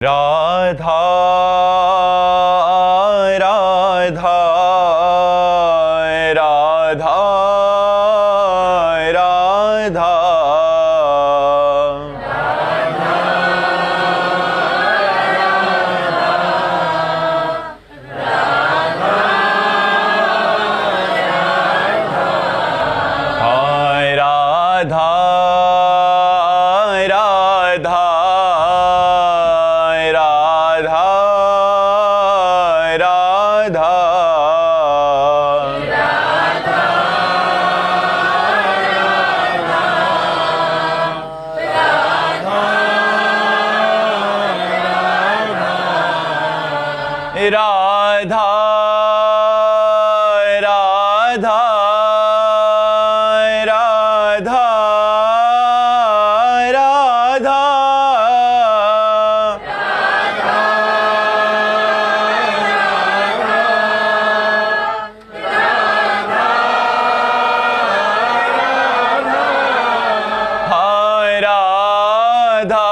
राधा राधा राधा राधा हाय राधा राधा राधा राधा राधा राधा राधा राधा हाय राधा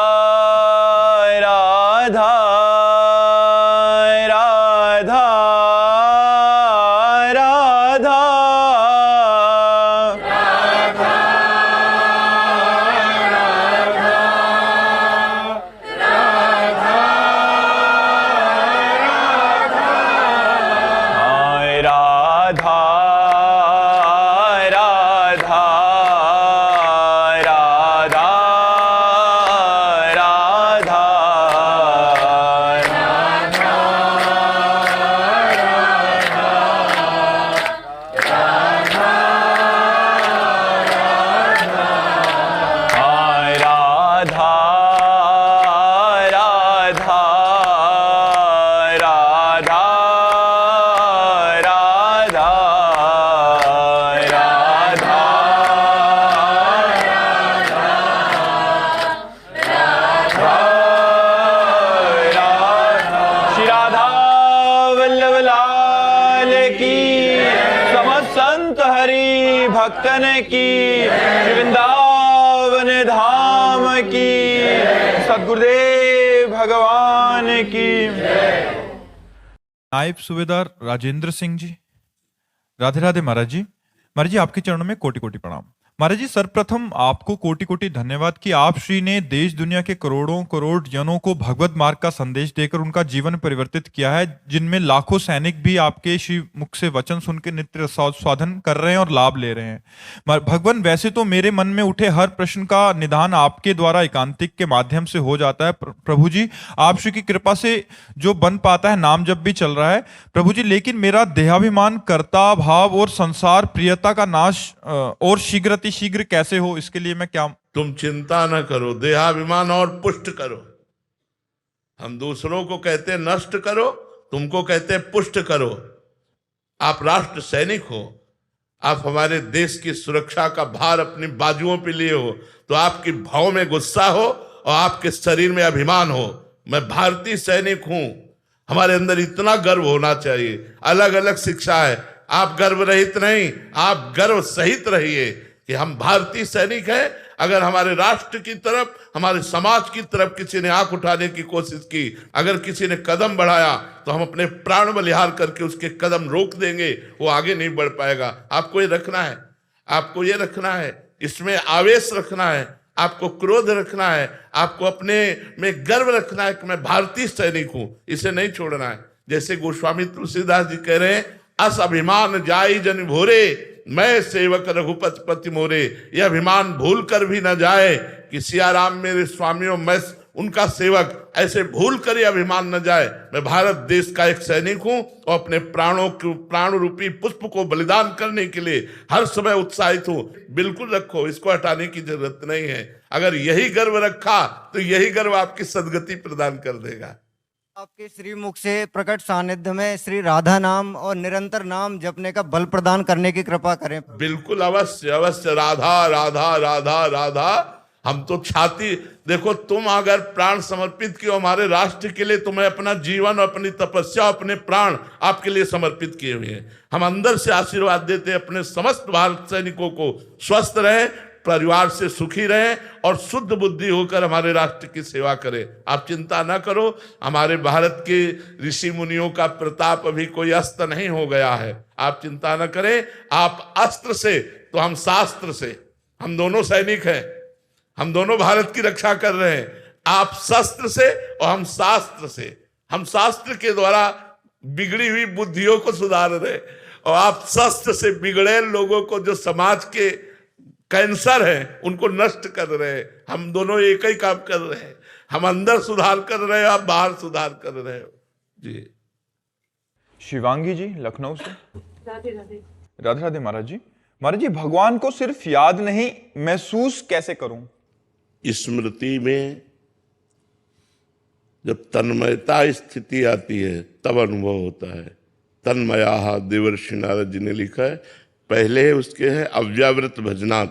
राधा राधा राधा हाय राधा राधा राधा राधा हाय राधा राधा राधा राधा राधा श्री राधा वल्लभ लाल की, समस्त संत हरि भक्तन की, श्री वृंदावन धाम की, सद्गुरुदेव भगवान की। नायब सूबेदार राजेंद्र सिंह जी। राधे राधे महाराज जी। महाराज जी, आपके चरणों में कोटि कोटि प्रणाम। महाराज जी, सर्वप्रथम आपको कोटि कोटि धन्यवाद कि आप श्री ने देश दुनिया के करोड़ों करोड़ जनों को भगवत मार्ग का संदेश देकर उनका जीवन परिवर्तित किया है, जिनमें लाखों सैनिक भी आपके श्री मुख से वचन सुन के नित्य साधन कर रहे हैं और लाभ ले रहे हैं। भगवान, वैसे तो मेरे मन में उठे हर प्रश्न का निदान आपके द्वारा एकांतिक के माध्यम से हो जाता है प्रभु जी, आप श्री की कृपा से जो बन पाता है, नाम जब भी चल रहा है प्रभु जी। लेकिन मेरा देहाभिमान, कर्ता भाव और संसार प्रियता का नाश और शीघ्र कैसे हो, इसके लिए मैं क्या। तुम चिंता न करो, देहाभिमान और पुष्ट करो। हम दूसरों को कहते नष्ट करो, तुमको कहते पुष्ट करो। आप राष्ट्र सैनिक हो, आप हमारे देश की सुरक्षा का भार अपनी बाजुओं पे लिए हो, तो आपकी भाव में गुस्सा हो और आपके शरीर में अभिमान हो। मैं भारतीय सैनिक हूं, हमारे अंदर इतना गर्व होना चाहिए। अलग अलग शिक्षा है, आप गर्व रहित नहीं, आप गर्व सहित रहिए कि हम भारतीय सैनिक हैं। अगर हमारे राष्ट्र की तरफ, हमारे समाज की तरफ किसी ने आंख उठाने की कोशिश की, अगर किसी ने कदम बढ़ाया, तो हम अपने प्राण बलिहार करके उसके कदम रोक देंगे, वो आगे नहीं बढ़ पाएगा। आपको ये रखना है, आपको ये रखना है, इसमें आवेश रखना है, आपको क्रोध रखना है, आपको अपने में गर्व रखना है कि मैं भारतीय सैनिक हूं, इसे नहीं छोड़ना है। जैसे गोस्वामी तुलसीदास जी कह रहे हैं, अस अभिमान जाई जन भोरे, मैं सेवक रघुपति पति मोरे। यह अभिमान भूल कर भी न जाए कि सिया राम मेरे स्वामियों, मैं उनका सेवक, ऐसे भूल कर यह अभिमान न जाए। मैं भारत देश का एक सैनिक हूं और अपने प्राण रूपी पुष्प को बलिदान करने के लिए हर समय उत्साहित हूं। बिल्कुल रखो, इसको हटाने की जरूरत नहीं है। अगर यही गर्व रखा तो यही गर्व आपकी सदगति प्रदान कर देगा। आपके श्रीमुख से प्रकट सानिध्य में श्री राधा नाम और निरंतर नाम जपने का बल प्रदान करने की कृपा करें। बिल्कुल, अवश्य अवश्य। राधा राधा राधा राधा। हम तो छाती देखो, तुम अगर प्राण समर्पित किए हमारे राष्ट्र के लिए, तुम्हें अपना जीवन, अपनी तपस्या, अपने प्राण आपके लिए समर्पित किए हुए हैं। हम अंदर से आशीर्वाद देते हैं अपने समस्त भारत सैनिकों को, स्वस्थ रहे, परिवार से सुखी रहें और शुद्ध बुद्धि होकर हमारे राष्ट्र की सेवा करें। आप चिंता ना करो, हमारे भारत के ऋषि मुनियों का प्रताप अभी कोई अस्त नहीं हो गया है। आप चिंता ना करें, आप अस्त्र से तो हम शास्त्र से, हम दोनों सैनिक हैं, हम दोनों भारत की रक्षा कर रहे हैं। आप शस्त्र से और हम शास्त्र से, हम शास्त्र के द्वारा बिगड़ी हुई बुद्धियों को सुधार रहे और आप शस्त्र से बिगड़े लोगों को, जो समाज के कैंसर है, उनको नष्ट कर रहे हैं। हम दोनों एक ही काम कर रहे हैं, हम अंदर सुधार कर रहे हैं, आप बाहर सुधार कर रहे हो जी। शिवांगी जी लखनऊ से। राधे राधे। राधे राधे महाराज जी। महाराज जी, भगवान को सिर्फ याद नहीं, महसूस कैसे करूं? स्मृति में जब तन्मयता स्थिति आती है तब अनुभव होता है। तन्मया देवर्षि नारद जी ने लिखा है। पहले उसके है अव्यावृत भजनात्।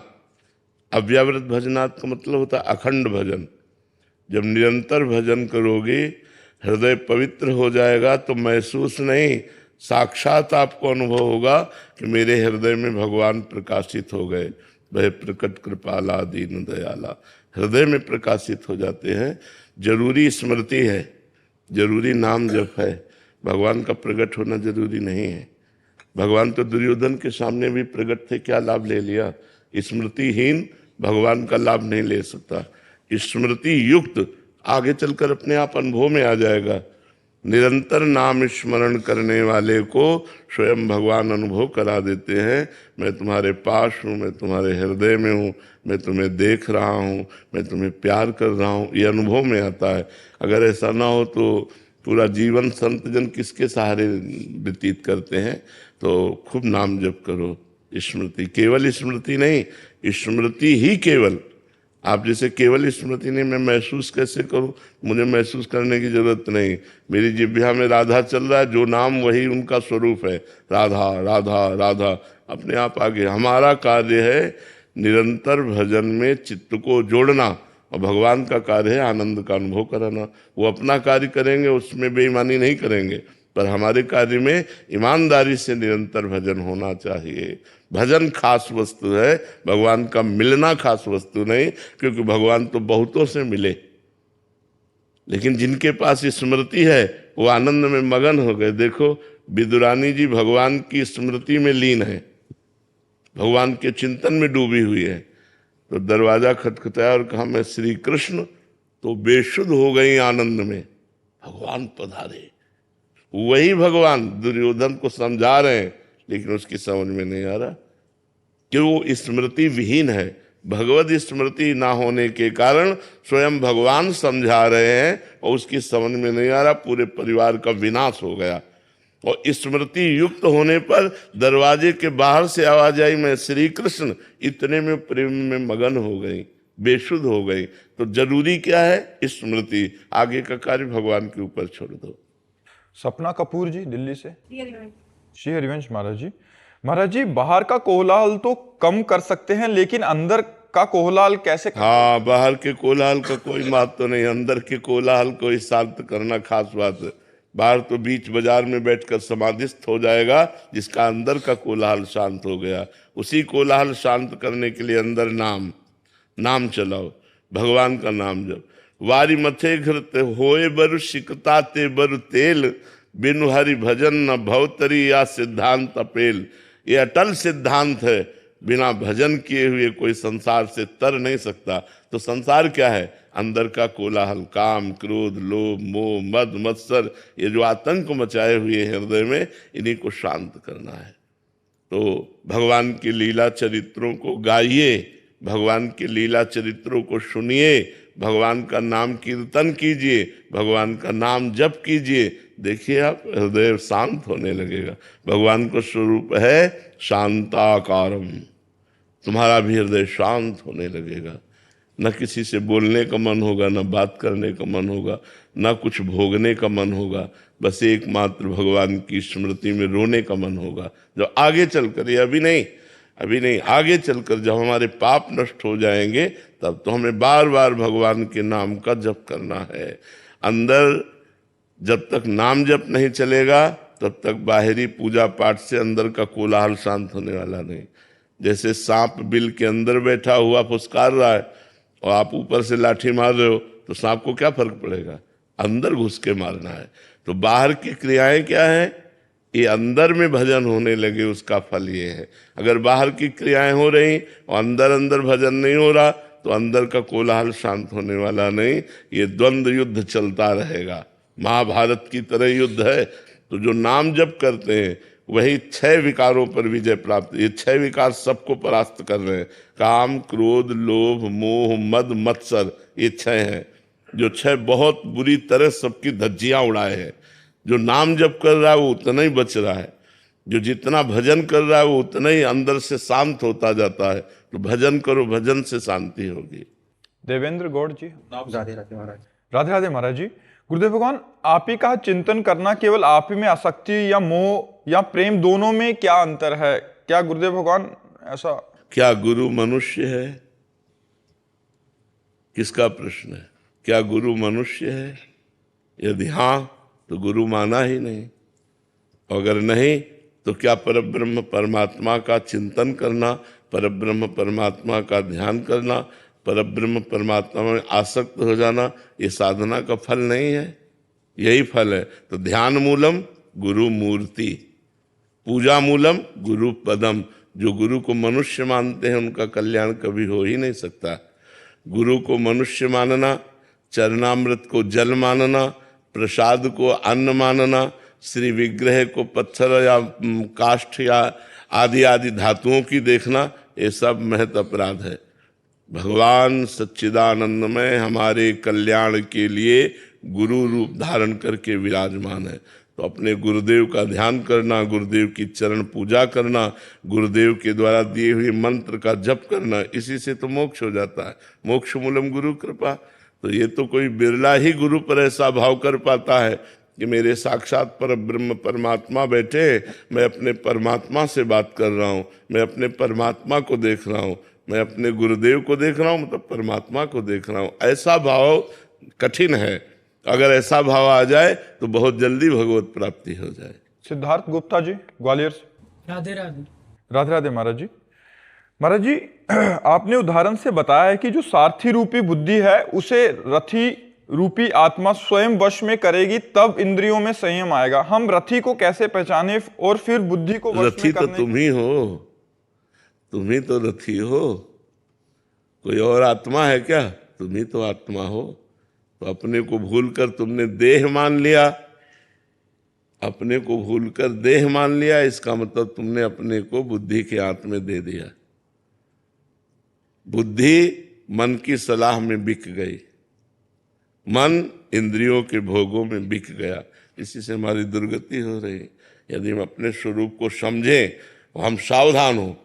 अव्यावृत भजनात् का मतलब होता है अखंड भजन। जब निरंतर भजन करोगे, हृदय पवित्र हो जाएगा, तो महसूस नहीं, साक्षात आपको अनुभव होगा कि मेरे हृदय में भगवान प्रकाशित हो गए। वह प्रकट कृपाला दीन दयाला, हृदय में प्रकाशित हो जाते हैं। जरूरी स्मृति है, जरूरी नाम जप है, भगवान का प्रकट होना जरूरी नहीं है। भगवान तो दुर्योधन के सामने भी प्रकट थे, क्या लाभ ले लिया? स्मृतिहीन भगवान का लाभ नहीं ले सकता। स्मृति युक्त आगे चलकर अपने आप अनुभव में आ जाएगा। निरंतर नाम स्मरण करने वाले को स्वयं भगवान अनुभव करा देते हैं। मैं तुम्हारे पास हूँ, मैं तुम्हारे हृदय में हूँ, मैं तुम्हें देख रहा हूँ, मैं तुम्हें प्यार कर रहा हूँ, ये अनुभव में आता है। अगर ऐसा ना हो तो पूरा जीवन संत जन किसके सहारे व्यतीत करते हैं? तो खूब नाम जप करो। स्मृति, केवल स्मृति नहीं, स्मृति ही केवल। आप जैसे केवल स्मृति नहीं, मैं महसूस कैसे करूं? मुझे महसूस करने की जरूरत नहीं। मेरी जिह्वा में राधा चल रहा है, जो नाम वही उनका स्वरूप है। राधा राधा राधा, अपने आप आगे। हमारा कार्य है निरंतर भजन में चित्त को जोड़ना, और भगवान का कार्य है आनंद का अनुभव कराना। वो अपना कार्य करेंगे, उसमें बेईमानी नहीं करेंगे, पर हमारे कार्य में ईमानदारी से निरंतर भजन होना चाहिए। भजन खास वस्तु है, भगवान का मिलना खास वस्तु नहीं, क्योंकि भगवान तो बहुतों से मिले, लेकिन जिनके पास स्मृति है वो आनंद में मगन हो गए। देखो विदुरानी जी भगवान की स्मृति में लीन है, भगवान के चिंतन में डूबी हुई है। तो दरवाजा खटखटाया और कहा मैं श्री कृष्ण, तो बेशुद्ध हो गई आनंद में, भगवान पधारे। वही भगवान दुर्योधन को समझा रहे हैं, लेकिन उसकी समझ में नहीं आ रहा कि वो स्मृति विहीन है। भगवत स्मृति ना होने के कारण स्वयं भगवान समझा रहे हैं और उसकी समझ में नहीं आ रहा, पूरे परिवार का विनाश हो गया। और स्मृति युक्त होने पर दरवाजे के बाहर से आवाज आई मैं श्री कृष्ण, इतने में प्रेम में मगन हो गई, बेशुद्ध हो गई। तो जरूरी क्या है? स्मृति। आगे का कार्य भगवान के ऊपर छोड़ दो। सपना कपूर जी दिल्ली से। हरिवंश। श्री हरिवंश महाराज जी। महाराज जी, बाहर का कोलाहल तो कम कर सकते हैं, लेकिन अंदर का कोलाहल कैसे कर? हाँ, बाहर के कोलाहल का कोई बात तो नहीं, अंदर के कोलाहल को ही शांत करना खास बात है। बाहर तो बीच बाजार में बैठकर समाधिस्थ हो जाएगा जिसका अंदर का कोलाहल शांत हो गया। उसी कोलाहल शांत करने के लिए अंदर नाम चलाओ, भगवान का नाम जब। वारी मथे घृत होए बरु शिकता ते बरु तेल, बिनु हरि भजन न भवतरी या सिद्धांत अपेल। ये अटल सिद्धांत है, बिना भजन किए हुए कोई संसार से तर नहीं सकता। तो संसार क्या है? अंदर का कोलाहल, काम, क्रोध, लोभ, मोह, मद, मत्सर, ये जो आतंक मचाए हुए हृदय में, इन्हीं को शांत करना है। तो भगवान की लीला चरित्रों को गाइए, भगवान की लीला चरित्रों को सुनिए, भगवान का नाम कीर्तन कीजिए, भगवान का नाम जप कीजिए। देखिए आप हृदय शांत होने लगेगा। भगवान का स्वरूप है शांताकारम। तुम्हारा भी हृदय शांत होने लगेगा। न किसी से बोलने का मन होगा, न बात करने का मन होगा, न कुछ भोगने का मन होगा, बस एकमात्र भगवान की स्मृति में रोने का मन होगा। जो आगे चलकर, ये अभी नहीं, आगे चलकर जब हमारे पाप नष्ट हो जाएंगे, तब तो हमें बार बार भगवान के नाम का जप करना है। अंदर जब तक नाम जप नहीं चलेगा, तब तक बाहरी पूजा पाठ से अंदर का कोलाहल शांत होने वाला नहीं। जैसे सांप बिल के अंदर बैठा हुआ फुसकार रहा है और आप ऊपर से लाठी मार रहे हो तो सांप को क्या फर्क पड़ेगा, अंदर घुस के मारना है। तो बाहर की क्रियाएं क्या है, ये अंदर में भजन होने लगे उसका फल ये है। अगर बाहर की क्रियाएं हो रही और अंदर अंदर भजन नहीं हो रहा तो अंदर का कोलाहल शांत होने वाला नहीं, ये द्वंद्व युद्ध चलता रहेगा। महाभारत की तरह युद्ध है। तो जो नाम जप करते हैं वही 6 विकारों पर विजय प्राप्त, ये 6 विकार सबको परास्त कर रहे हैं। काम, क्रोध, लोभ, मोह, मद, मत्सर, ये 6 हैं जो 6 बहुत बुरी तरह सबकी धज्जियां उड़ाए हैं। जो नाम जप कर रहा है वो उतना ही बच रहा है, जो जितना भजन कर रहा है वो उतना ही अंदर से शांत होता जाता है। तो भजन करो, भजन से शांति होगी। देवेंद्र गौड़ जी, राधे राधे महाराज जी। गुरुदेव भगवान, आप ही का चिंतन करना केवल आप ही में आसक्ति या मोह या प्रेम दोनों में क्या अंतर है? क्या गुरुदेव भगवान ऐसा? क्या गुरु मनुष्य है? किसका प्रश्न है? क्या गुरु मनुष्य है? यदि हाँ तो गुरु माना ही नहीं, अगर नहीं तो क्या परब्रह्म परमात्मा का चिंतन करना, परब्रह्म परमात्मा का ध्यान करना, परब्रह्म परमात्मा में आसक्त हो जाना ये साधना का फल नहीं है? यही फल है। तो ध्यान मूलम गुरु मूर्ति, पूजा मूलम गुरु पदम। जो गुरु को मनुष्य मानते हैं उनका कल्याण कभी हो ही नहीं सकता। गुरु को मनुष्य मानना, चरणामृत को जल मानना, प्रसाद को अन्न मानना, श्री विग्रह को पत्थर या काष्ठ या आदि आदि धातुओं की देखना, ये सब महत अपराध है। भगवान सच्चिदानंदमय हमारे कल्याण के लिए गुरु रूप धारण करके विराजमान है। तो अपने गुरुदेव का ध्यान करना, गुरुदेव की चरण पूजा करना, गुरुदेव के द्वारा दिए हुए मंत्र का जप करना, इसी से तो मोक्ष हो जाता है। मोक्ष मूलम गुरु कृपा। तो ये तो कोई बिरला ही गुरु पर ऐसा भाव कर पाता है कि मेरे साक्षात पर ब्रह्म परमात्मा बैठे, मैं अपने परमात्मा से बात कर रहा हूँ, मैं अपने परमात्मा को देख रहा हूँ, मैं अपने गुरुदेव को देख रहा हूँ, मतलब परमात्मा को देख रहा हूँ। ऐसा भाव कठिन है। अगर ऐसा भाव आ जाए तो बहुत जल्दी भगवत प्राप्ति हो जाए। सिद्धार्थ गुप्ता जी, ग्वालियर से। राधे राधे। राधे राधे महाराज जी। महाराज जी, आपने उदाहरण से बताया है कि जो सारथी रूपी बुद्धि है उसे रथी रूपी आत्मा स्वयं वश में करेगी, तब इंद्रियों में संयम आएगा। हम रथी को कैसे पहचाने और फिर बुद्धि को वश रथी में तो करने? तुम ही हो, तुम ही तो रथी हो। कोई और आत्मा है क्या? तुम ही तो आत्मा हो। तो अपने को भूलकर तुमने देह मान लिया, अपने को भूलकर देह मान लिया, इसका मतलब तुमने अपने को बुद्धि के हाथ में दे दिया। बुद्धि मन की सलाह में बिक गई, मन इंद्रियों के भोगों में बिक गया, इसी से हमारी दुर्गति हो रही। यदि हम अपने स्वरूप को समझें और हम सावधान हो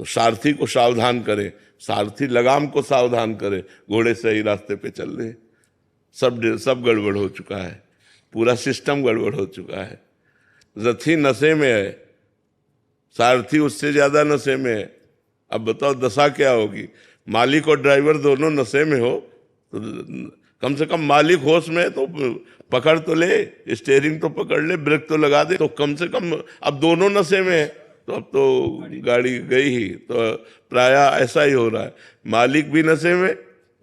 तो सारथी को सावधान करें, सारथी लगाम को सावधान करे, घोड़े सही रास्ते पे चल रहे। सब गड़बड़ हो चुका है, पूरा सिस्टम गड़बड़ हो चुका है। रथी नशे में है, सारथी उससे ज्यादा नशे में है। अब बताओ दशा क्या होगी? मालिक और ड्राइवर दोनों नशे में हो तो कम से कम मालिक होश में तो पकड़ तो ले, स्टीयरिंग तो पकड़ ले, ब्रेक तो लगा दे, तो कम से कम। अब दोनों नशे में है तो अब तो गाड़ी गई ही। तो प्रायः ऐसा ही हो रहा है, मालिक भी नशे में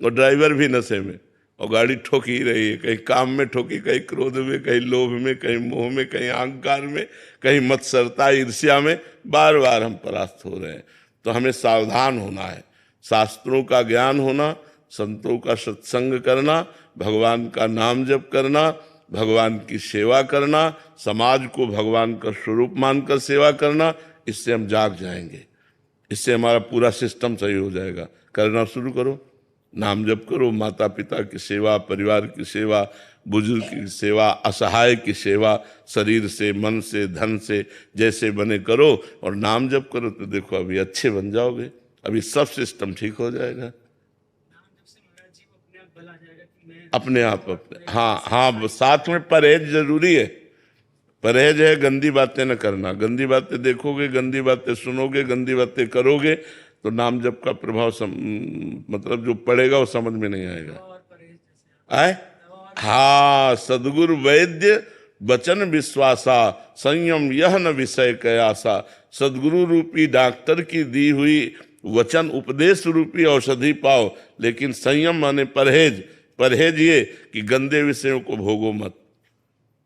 और ड्राइवर भी नशे में, और गाड़ी ठोक ही रही है। कहीं काम में ठोकी, कहीं क्रोध में, कहीं लोभ में, कहीं मोह में, कहीं अहंकार में, कहीं मत्सरता ईर्ष्या में, बार बार हम परास्त हो रहे हैं। तो हमें सावधान होना है, शास्त्रों का ज्ञान होना, संतों का सत्संग करना, भगवान का नाम जप करना, भगवान की सेवा करना, समाज को भगवान का स्वरूप मानकर सेवा करना। इससे हम जाग जाएंगे, इससे हमारा पूरा सिस्टम सही हो जाएगा। करना शुरू करो, नाम जप करो, माता पिता की सेवा, परिवार की सेवा, बुजुर्ग की सेवा, असहाय की सेवा, शरीर से, मन से, धन से, जैसे बने करो और नाम जप करो। तो देखो अभी अच्छे बन जाओगे, अभी सब सिस्टम ठीक हो जाएगा अपने आप। हाँ, साथ में परहेज जरूरी है। परहेज है गंदी बातें न करना। गंदी बातें देखोगे, गंदी बातें सुनोगे, गंदी बातें करोगे तो नाम जप का प्रभाव मतलब जो पड़ेगा वो समझ में नहीं आएगा। आए हाँ, सदगुरु वैद्य वचन विश्वासा, संयम यह न विषय कयासा। सदगुरु रूपी डॉक्टर की दी हुई वचन उपदेश रूपी औषधि पाओ, लेकिन संयम माने परहेज। परहेज ये कि गंदे विषयों को भोगो मत,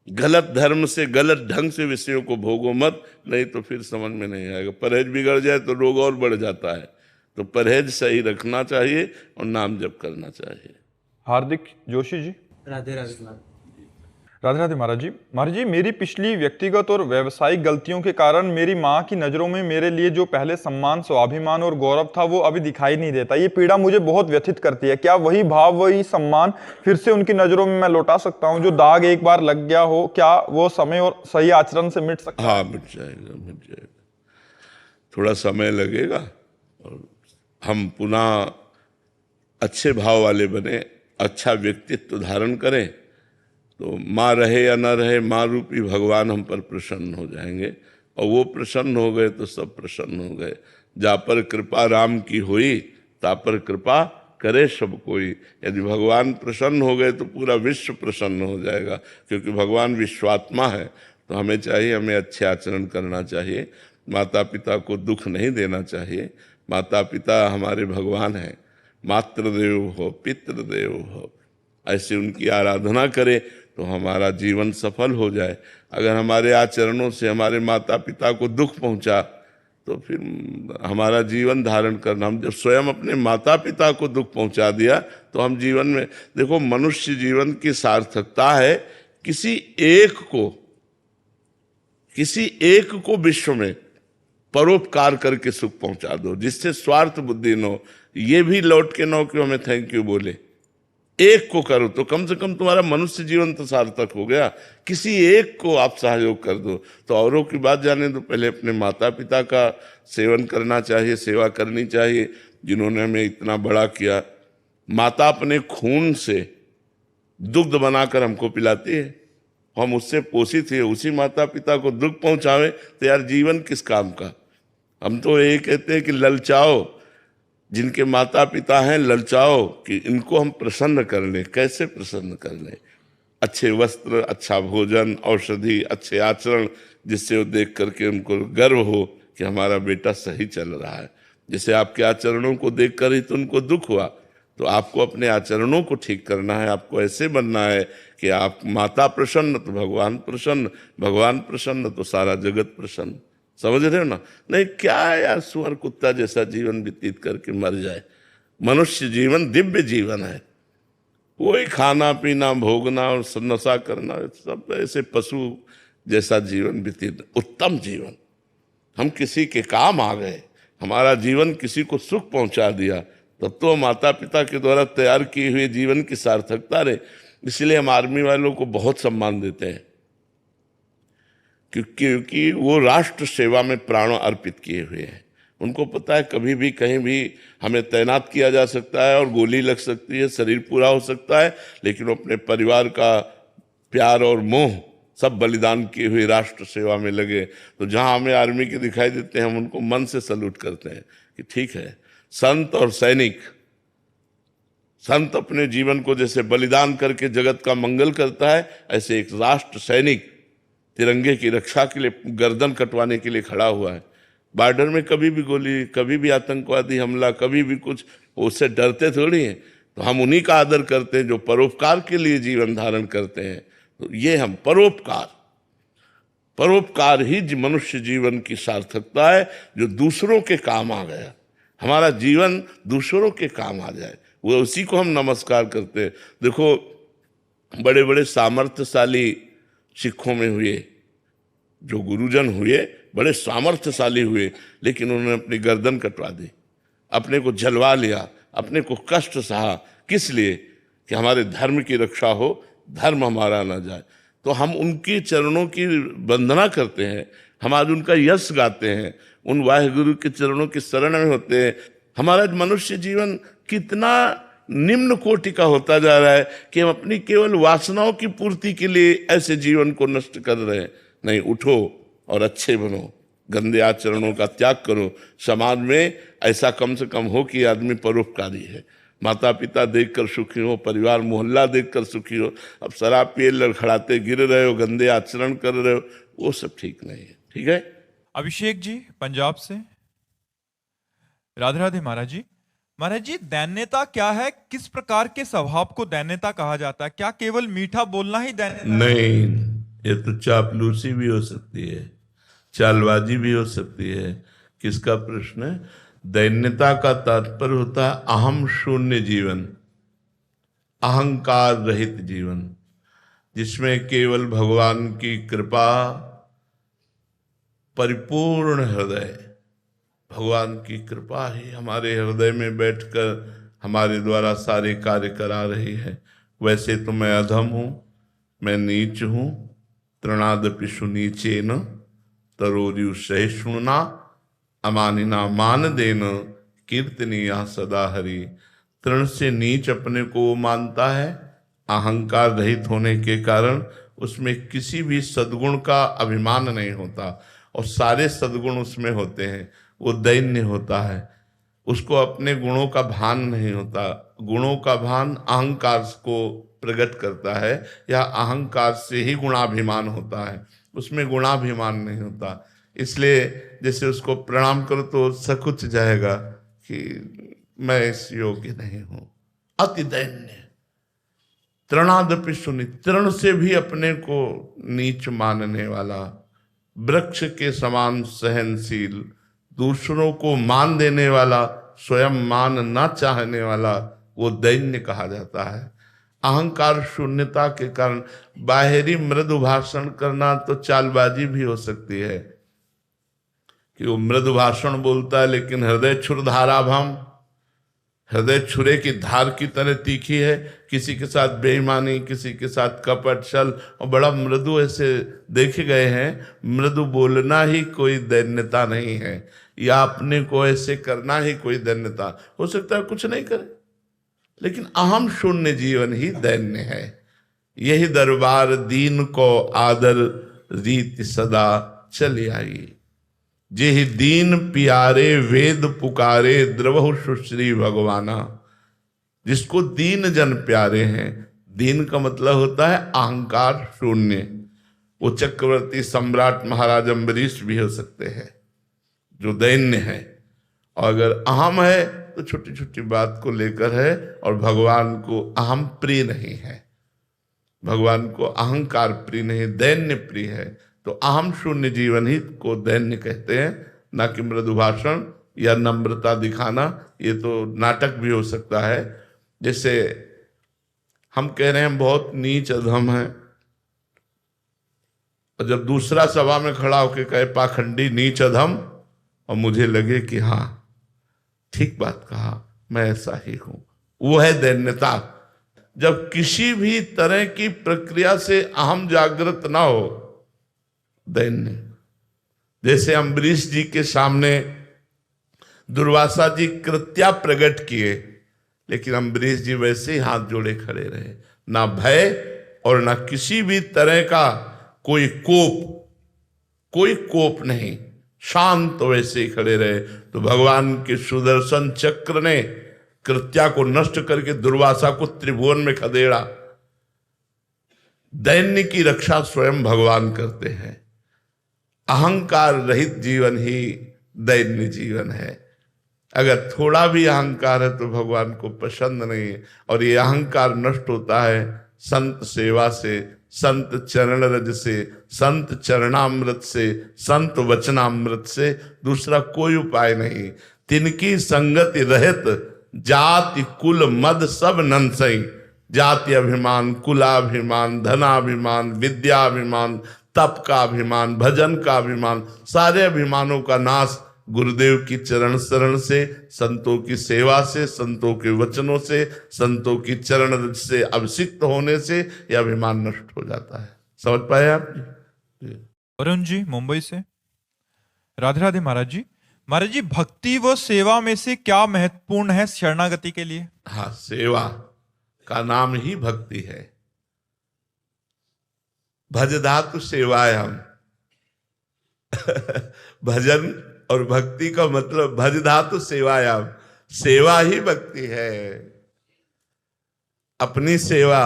गलत धर्म से गलत ढंग से विषयों को भोगो मत, नहीं तो फिर समझ में नहीं आएगा। परहेज बिगड़ जाए तो रोग और बढ़ जाता है। तो परहेज सही रखना चाहिए और नाम जप करना चाहिए। हार्दिक जोशी जी। राधे राधे महाराज। राधे राधे महाराज जी। महाराज जी, मेरी पिछली व्यक्तिगत और व्यावसायिक गलतियों के कारण मेरी माँ की नज़रों में मेरे लिए जो पहले सम्मान, स्वाभिमान और गौरव था वो अभी दिखाई नहीं देता। ये पीड़ा मुझे बहुत व्यथित करती है। क्या वही भाव, वही सम्मान फिर से उनकी नज़रों में मैं लौटा सकता हूँ? जो दाग एक बार लग गया हो, क्या वो समय और सही आचरण से मिट सकता है? हाँ, मिट जाएगा, मिट जाएगा। थोड़ा समय लगेगा और हम पुनः अच्छे भाव वाले बने, अच्छा व्यक्तित्व धारण करें तो माँ रहे या ना रहे, माँ रूपी भगवान हम पर प्रसन्न हो जाएंगे। और वो प्रसन्न हो गए तो सब प्रसन्न हो गए। जा पर कृपा राम की हुई, ता पर कृपा करे सब कोई। यदि भगवान प्रसन्न हो गए तो पूरा विश्व प्रसन्न हो जाएगा, क्योंकि भगवान विश्वात्मा है। तो हमें चाहिए, हमें अच्छे आचरण करना चाहिए, माता पिता को दुख नहीं देना चाहिए। माता पिता हमारे भगवान हैं। मातृदेव हो, पितृदेव हो, ऐसे उनकी आराधना करें तो हमारा जीवन सफल हो जाए। अगर हमारे आचरणों से हमारे माता पिता को दुख पहुंचा तो फिर हमारा जीवन धारण करना, हम जब स्वयं अपने माता पिता को दुख पहुंचा दिया तो हम जीवन में, देखो मनुष्य जीवन की सार्थकता है किसी एक को विश्व में परोपकार करके सुख पहुंचा दो, जिससे स्वार्थ बुद्धि न हो। ये भी लौट के न कि हमें थैंक यू बोले। एक को करो तो कम से कम तुम्हारा मनुष्य जीवन तो सार्थक हो गया। किसी एक को आप सहयोग कर दो। तो औरों की बात जाने दो, पहले अपने माता पिता का सेवन करना चाहिए, सेवा करनी चाहिए, जिन्होंने हमें इतना बड़ा किया। माता अपने खून से दुग्ध बनाकर हमको पिलाती है, हम उससे पोषित हैं। उसी माता पिता को दुख पहुंचावे तो यार जीवन किस काम का। हम तो यही कहते हैं कि ललचाओ, जिनके माता पिता हैं ललचाओ कि इनको हम प्रसन्न कर लें। कैसे प्रसन्न कर लें? अच्छे वस्त्र, अच्छा भोजन, औषधि, अच्छे आचरण, जिससे वो देख करके उनको गर्व हो कि हमारा बेटा सही चल रहा है। जैसे आपके आचरणों को देख कर ही तो उनको दुख हुआ, तो आपको अपने आचरणों को ठीक करना है। आपको ऐसे बनना है कि आप माता प्रसन्न तो भगवान प्रसन्न, भगवान प्रसन्न तो सारा जगत प्रसन्न। समझ रहे हो ना? नहीं क्या है यार, सुअर कुत्ता जैसा जीवन व्यतीत करके मर जाए। मनुष्य जीवन दिव्य जीवन है। वही खाना पीना, भोगना और नशा करना, सब ऐसे पशु जैसा जीवन व्यतीत, उत्तम जीवन। हम किसी के काम आ गए, हमारा जीवन किसी को सुख पहुंचा दिया, तब तो माता पिता के द्वारा तैयार किए हुए जीवन की सार्थकता रहे। इसलिए हम आर्मी वालों को बहुत सम्मान देते हैं, क्योंकि वो राष्ट्र सेवा में प्राण अर्पित किए हुए हैं। उनको पता है कभी भी कहीं भी हमें तैनात किया जा सकता है और गोली लग सकती है, शरीर पूरा हो सकता है, लेकिन वो अपने परिवार का प्यार और मोह सब बलिदान किए हुए राष्ट्र सेवा में लगे। तो जहां हमें आर्मी के दिखाई देते हैं, हम उनको मन से सल्यूट करते हैं कि ठीक है। संत और सैनिक, संत अपने जीवन को जैसे बलिदान करके जगत का मंगल करता है, ऐसे एक राष्ट्र सैनिक तिरंगे की रक्षा के लिए गर्दन कटवाने के लिए खड़ा हुआ है। बॉर्डर में कभी भी गोली, कभी भी आतंकवादी हमला, कभी भी कुछ, उससे डरते थोड़ी हैं। तो हम उन्हीं का आदर करते हैं जो परोपकार के लिए जीवन धारण करते हैं। तो ये हम परोपकार ही मनुष्य जीवन की सार्थकता है, जो दूसरों के काम आ गया। हमारा जीवन दूसरों के काम आ जाए, वो उसी को हम नमस्कार करते हैं। देखो बड़े बड़े सामर्थ्यशाली सिखों में हुए, जो गुरुजन हुए बड़े सामर्थ्यशाली हुए, लेकिन उन्होंने अपनी गर्दन कटवा दी, अपने को जलवा लिया, अपने को कष्ट सहा। किस लिए? कि हमारे धर्म की रक्षा हो, धर्म हमारा ना जाए। तो हम उनके चरणों की वंदना करते हैं, हम आज उनका यश गाते हैं, उन वाहेगुरु के चरणों की शरण में होते हैं। हमारा मनुष्य जीवन कितना निम्न कोटि का होता जा रहा है कि हम अपनी केवल वासनाओं की पूर्ति के लिए ऐसे जीवन को नष्ट कर रहे हैं। नहीं, उठो और अच्छे बनो, गंदे आचरणों का त्याग करो। समाज में ऐसा कम से कम हो कि आदमी परोपकारी है। माता पिता देखकर सुखी हो, परिवार मोहल्ला देखकर सुखी हो। अब शराब पिए लड़खड़ाते गिर रहे हो, गंदे आचरण कर रहे हो, वो सब ठीक नहीं है। ठीक है। अभिषेक जी पंजाब से। राधे राधे महाराज जी। महाराज जी, दैन्यता क्या है? किस प्रकार के स्वभाव को दैन्यता कहा जाता है? क्या केवल मीठा बोलना ही दैन्यता है? नहीं, ये तो चापलूसी भी हो सकती है, चालबाजी भी हो सकती है। किसका प्रश्न है? दैन्यता का तात्पर्य होता है अहम शून्य जीवन, अहंकार रहित जीवन, जिसमें केवल भगवान की कृपा, परिपूर्ण हृदय, भगवान की कृपा ही हमारे हृदय में बैठकर हमारे द्वारा सारे कार्य करा रही है। वैसे तो मैं अधम हूं, मैं नीच हूं। तृणादपि सुनीचेन तरोरियु सहिष्णुना अमानिना मान देन कीर्तनीया सदा हरि। तृण से नीच अपने को वो मानता है, अहंकार रहित होने के कारण उसमें किसी भी सद्गुण का अभिमान नहीं होता, और सारे सद्गुण उसमें होते हैं। वो दैन्य होता है, उसको अपने गुणों का भान नहीं होता। गुणों का भान अहंकार को प्रकट करता है, या अहंकार से ही गुणाभिमान होता है, उसमें गुणाभिमान नहीं होता। इसलिए जैसे उसको प्रणाम करो तो सकुच जाएगा कि मैं इस योग्य नहीं हूं। अति दैन्य। तृणादपि सुनि, तृण से भी अपने को नीच मानने वाला, वृक्ष के समान सहनशील, दूसरों को मान देने वाला, स्वयं मान ना चाहने वाला, वो दैन्य कहा जाता है। अहंकार शून्यता के कारण बाहरी मृदु भाषण करना तो चालबाजी भी हो सकती है, कि वो मृदु भाषण बोलता है लेकिन हृदय छुरधाराभम, हृदय छुरे की धार की तरह तीखी है। किसी के साथ बेईमानी, किसी के साथ कपट छल, और बड़ा मृदु ऐसे देखे गए हैं। मृदु बोलना ही कोई दैन्यता नहीं है, या अपने को ऐसे करना ही कोई दैन्यता। हो सकता है कुछ नहीं करे, लेकिन अहम शून्य जीवन ही दैन्य है। यही दरबार दीन को आदर रीति सदा चली आई। जेहि दीन प्यारे वेद पुकारे द्रवहु सुश्री भगवाना। जिसको दीन जन प्यारे हैं, दीन का मतलब होता है अहंकार शून्य। वो चक्रवर्ती सम्राट महाराज अम्बरीश भी हो सकते हैं जो दैन्य है, और अगर अहम है तो छोटी छोटी बात को लेकर है, और भगवान को अहम प्रिय नहीं है, भगवान को अहंकार प्रिय नहीं, दैन्य प्रिय है। तो अहम शून्य जीवन ही को दैन्य कहते हैं, ना कि मृदु भाषण या नम्रता दिखाना। ये तो नाटक भी हो सकता है। जैसे हम कह रहे हैं बहुत नीच अधम है, और जब दूसरा सभा में खड़ा होकर कहे पाखंडी नीच अधम, और मुझे लगे कि हाँ ठीक बात कहा, मैं ऐसा ही हूं, वो है दैन्यता। जब किसी भी तरह की प्रक्रिया से अहम जागृत ना हो, दैन्य। जैसे अम्बरीश जी के सामने दुर्वासा जी कृत्या प्रकट किए, लेकिन अम्बरीश जी वैसे ही हाथ जोड़े खड़े रहे, ना भय और ना किसी भी तरह का कोई कोप नहीं, शांत वैसे ही खड़े रहे। तो भगवान के सुदर्शन चक्र ने कृत्या को नष्ट करके दुर्वासा को त्रिभुवन में खदेड़ा। दैन्य की रक्षा स्वयं भगवान करते हैं। अहंकार रहित जीवन ही दैन्य जीवन है। अगर थोड़ा भी अहंकार है तो भगवान को पसंद नहीं है, और ये अहंकार नष्ट होता है संत सेवा से, संत चरण रज से, संत चरणामृत से, संत वचनामृत से। दूसरा कोई उपाय नहीं। तिनकी संगति रहित जाति कुल मद सब नंसई। जाति अभिमान, कुलाभिमान, धनाभिमान, विद्याभिमान, तप का अभिमान, भजन का अभिमान, सारे अभिमानों का नाश गुरुदेव की चरण शरण से, संतों की सेवा से, संतों के वचनों से, संतों की चरण से अभिषिक्त होने से यह अभिमान नष्ट हो जाता है। समझ पाए आप? वरुण जी मुंबई से। राधे राधे महाराज जी। महाराज जी, भक्ति व सेवा में से क्या महत्वपूर्ण है शरणागति के लिए? हाँ, सेवा का नाम ही भक्ति है। भज धातु सेवायाम भजन और भक्ति का मतलब भज धातु सेवायाम, सेवा ही भक्ति है। अपनी सेवा,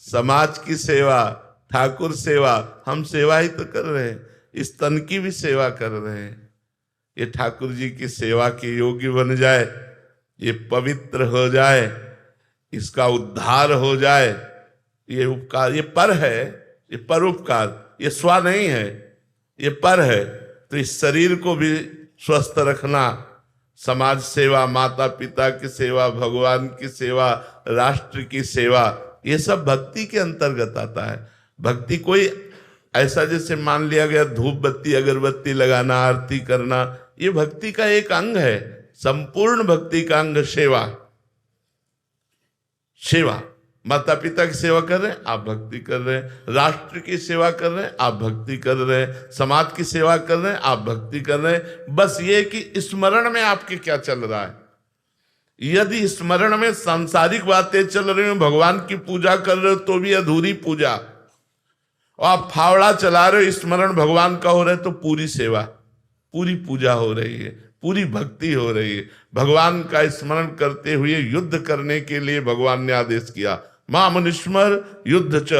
समाज की सेवा, ठाकुर सेवा, हम सेवा ही तो कर रहे हैं, इस तन की भी सेवा कर रहे हैं। ये ठाकुर जी की सेवा के योग्य बन जाए, ये पवित्र हो जाए, इसका उद्धार हो जाए, ये उपकार, ये पर है, ये पर उपकार, ये स्व नहीं है, ये पर है। तो इस शरीर को भी स्वस्थ रखना, समाज सेवा, माता पिता की सेवा, भगवान की सेवा, राष्ट्र की सेवा, ये सब भक्ति के अंतर्गत आता है। भक्ति कोई ऐसा जैसे मान लिया गया धूप बत्ती अगरबत्ती लगाना, आरती करना, ये भक्ति का एक अंग है। संपूर्ण भक्ति का अंग सेवा। सेवा, माता पिता की सेवा कर रहे हैं, आप भक्ति कर रहे हैं। राष्ट्र की सेवा कर रहे हैं, आप भक्ति कर रहे हैं। समाज की सेवा कर रहे हैं, आप भक्ति कर रहे हैं। बस ये कि स्मरण में आपके क्या चल रहा है। यदि स्मरण में सांसारिक बातें चल रही हो, भगवान की पूजा कर रहे हो, तो भी अधूरी पूजा। और आप फावड़ा चला रहे हो, स्मरण भगवान का हो रहा है, तो पूरी सेवा, पूरी पूजा हो रही है, पूरी भक्ति हो रही है। भगवान का स्मरण करते हुए युद्ध करने के लिए भगवान ने आदेश किया, मामनुस्मर युद्ध च,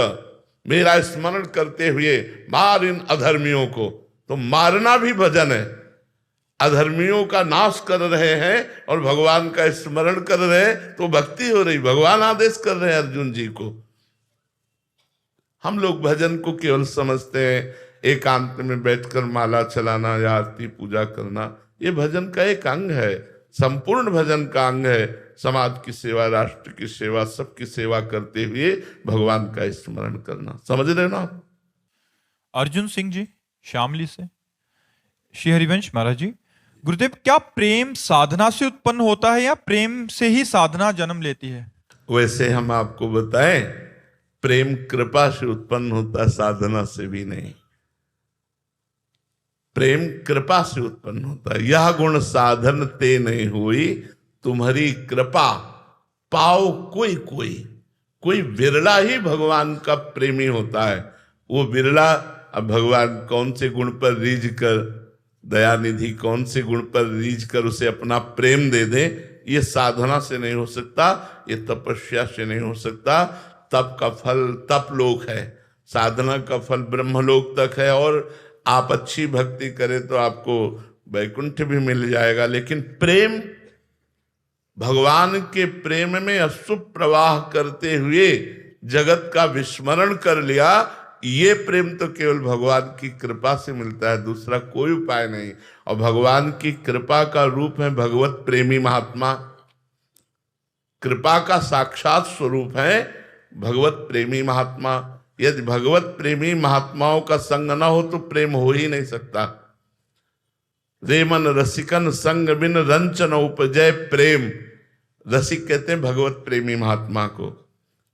मेरा स्मरण करते हुए मार इन अधर्मियों को। तो मारना भी भजन है। अधर्मियों का नाश कर रहे हैं और भगवान का स्मरण कर रहे हैं, तो भक्ति हो रही। भगवान आदेश कर रहे हैं अर्जुन जी को। हम लोग भजन को केवल समझते हैं एकांत में बैठकर माला चलाना या आरती पूजा करना, ये भजन का एक अंग है, संपूर्ण भजन का अंग है। समाज की सेवा, राष्ट्र की सेवा, सबकी सेवा करते हुए भगवान का स्मरण करना। समझ रहे हो ना? अर्जुन सिंह जी शामली से, श्री हरिवंश महाराज जी, गुरुदेव क्या प्रेम साधना से उत्पन्न होता है या प्रेम से ही साधना जन्म लेती है? वैसे हम आपको बताएं, प्रेम कृपा से उत्पन्न होता, साधना से भी नहीं। प्रेम कृपा से उत्पन्न होता है। यह गुण साधन ते नहीं हुई, तुम्हारी कृपा पाओ कोई कोई। कोई विरला ही भगवान का प्रेमी होता है। वो विरला, अब भगवान कौन से गुण पर रीझ कर, दयानिधि कौन से गुण पर रीझ कर उसे अपना प्रेम दे दे, ये साधना से नहीं हो सकता, ये तपस्या से नहीं हो सकता। तप का फल तप लोक है, साधना का फल ब्रह्मलोक तक है। और आप अच्छी भक्ति करें तो आपको वैकुंठ भी मिल जाएगा। लेकिन प्रेम, भगवान के प्रेम में अश्रु प्रवाह करते हुए जगत का विस्मरण कर लिया, ये प्रेम तो केवल भगवान की कृपा से मिलता है, दूसरा कोई उपाय नहीं। और भगवान की कृपा का रूप है भगवत प्रेमी महात्मा। कृपा का साक्षात स्वरूप है भगवत प्रेमी महात्मा। यदि भगवत प्रेमी महात्माओं का संग न हो तो प्रेम हो ही नहीं सकता। रेमन रसिकन संग बिन रंचन उपजय प्रेम। रसिक कहते हैं भगवत प्रेमी महात्मा को।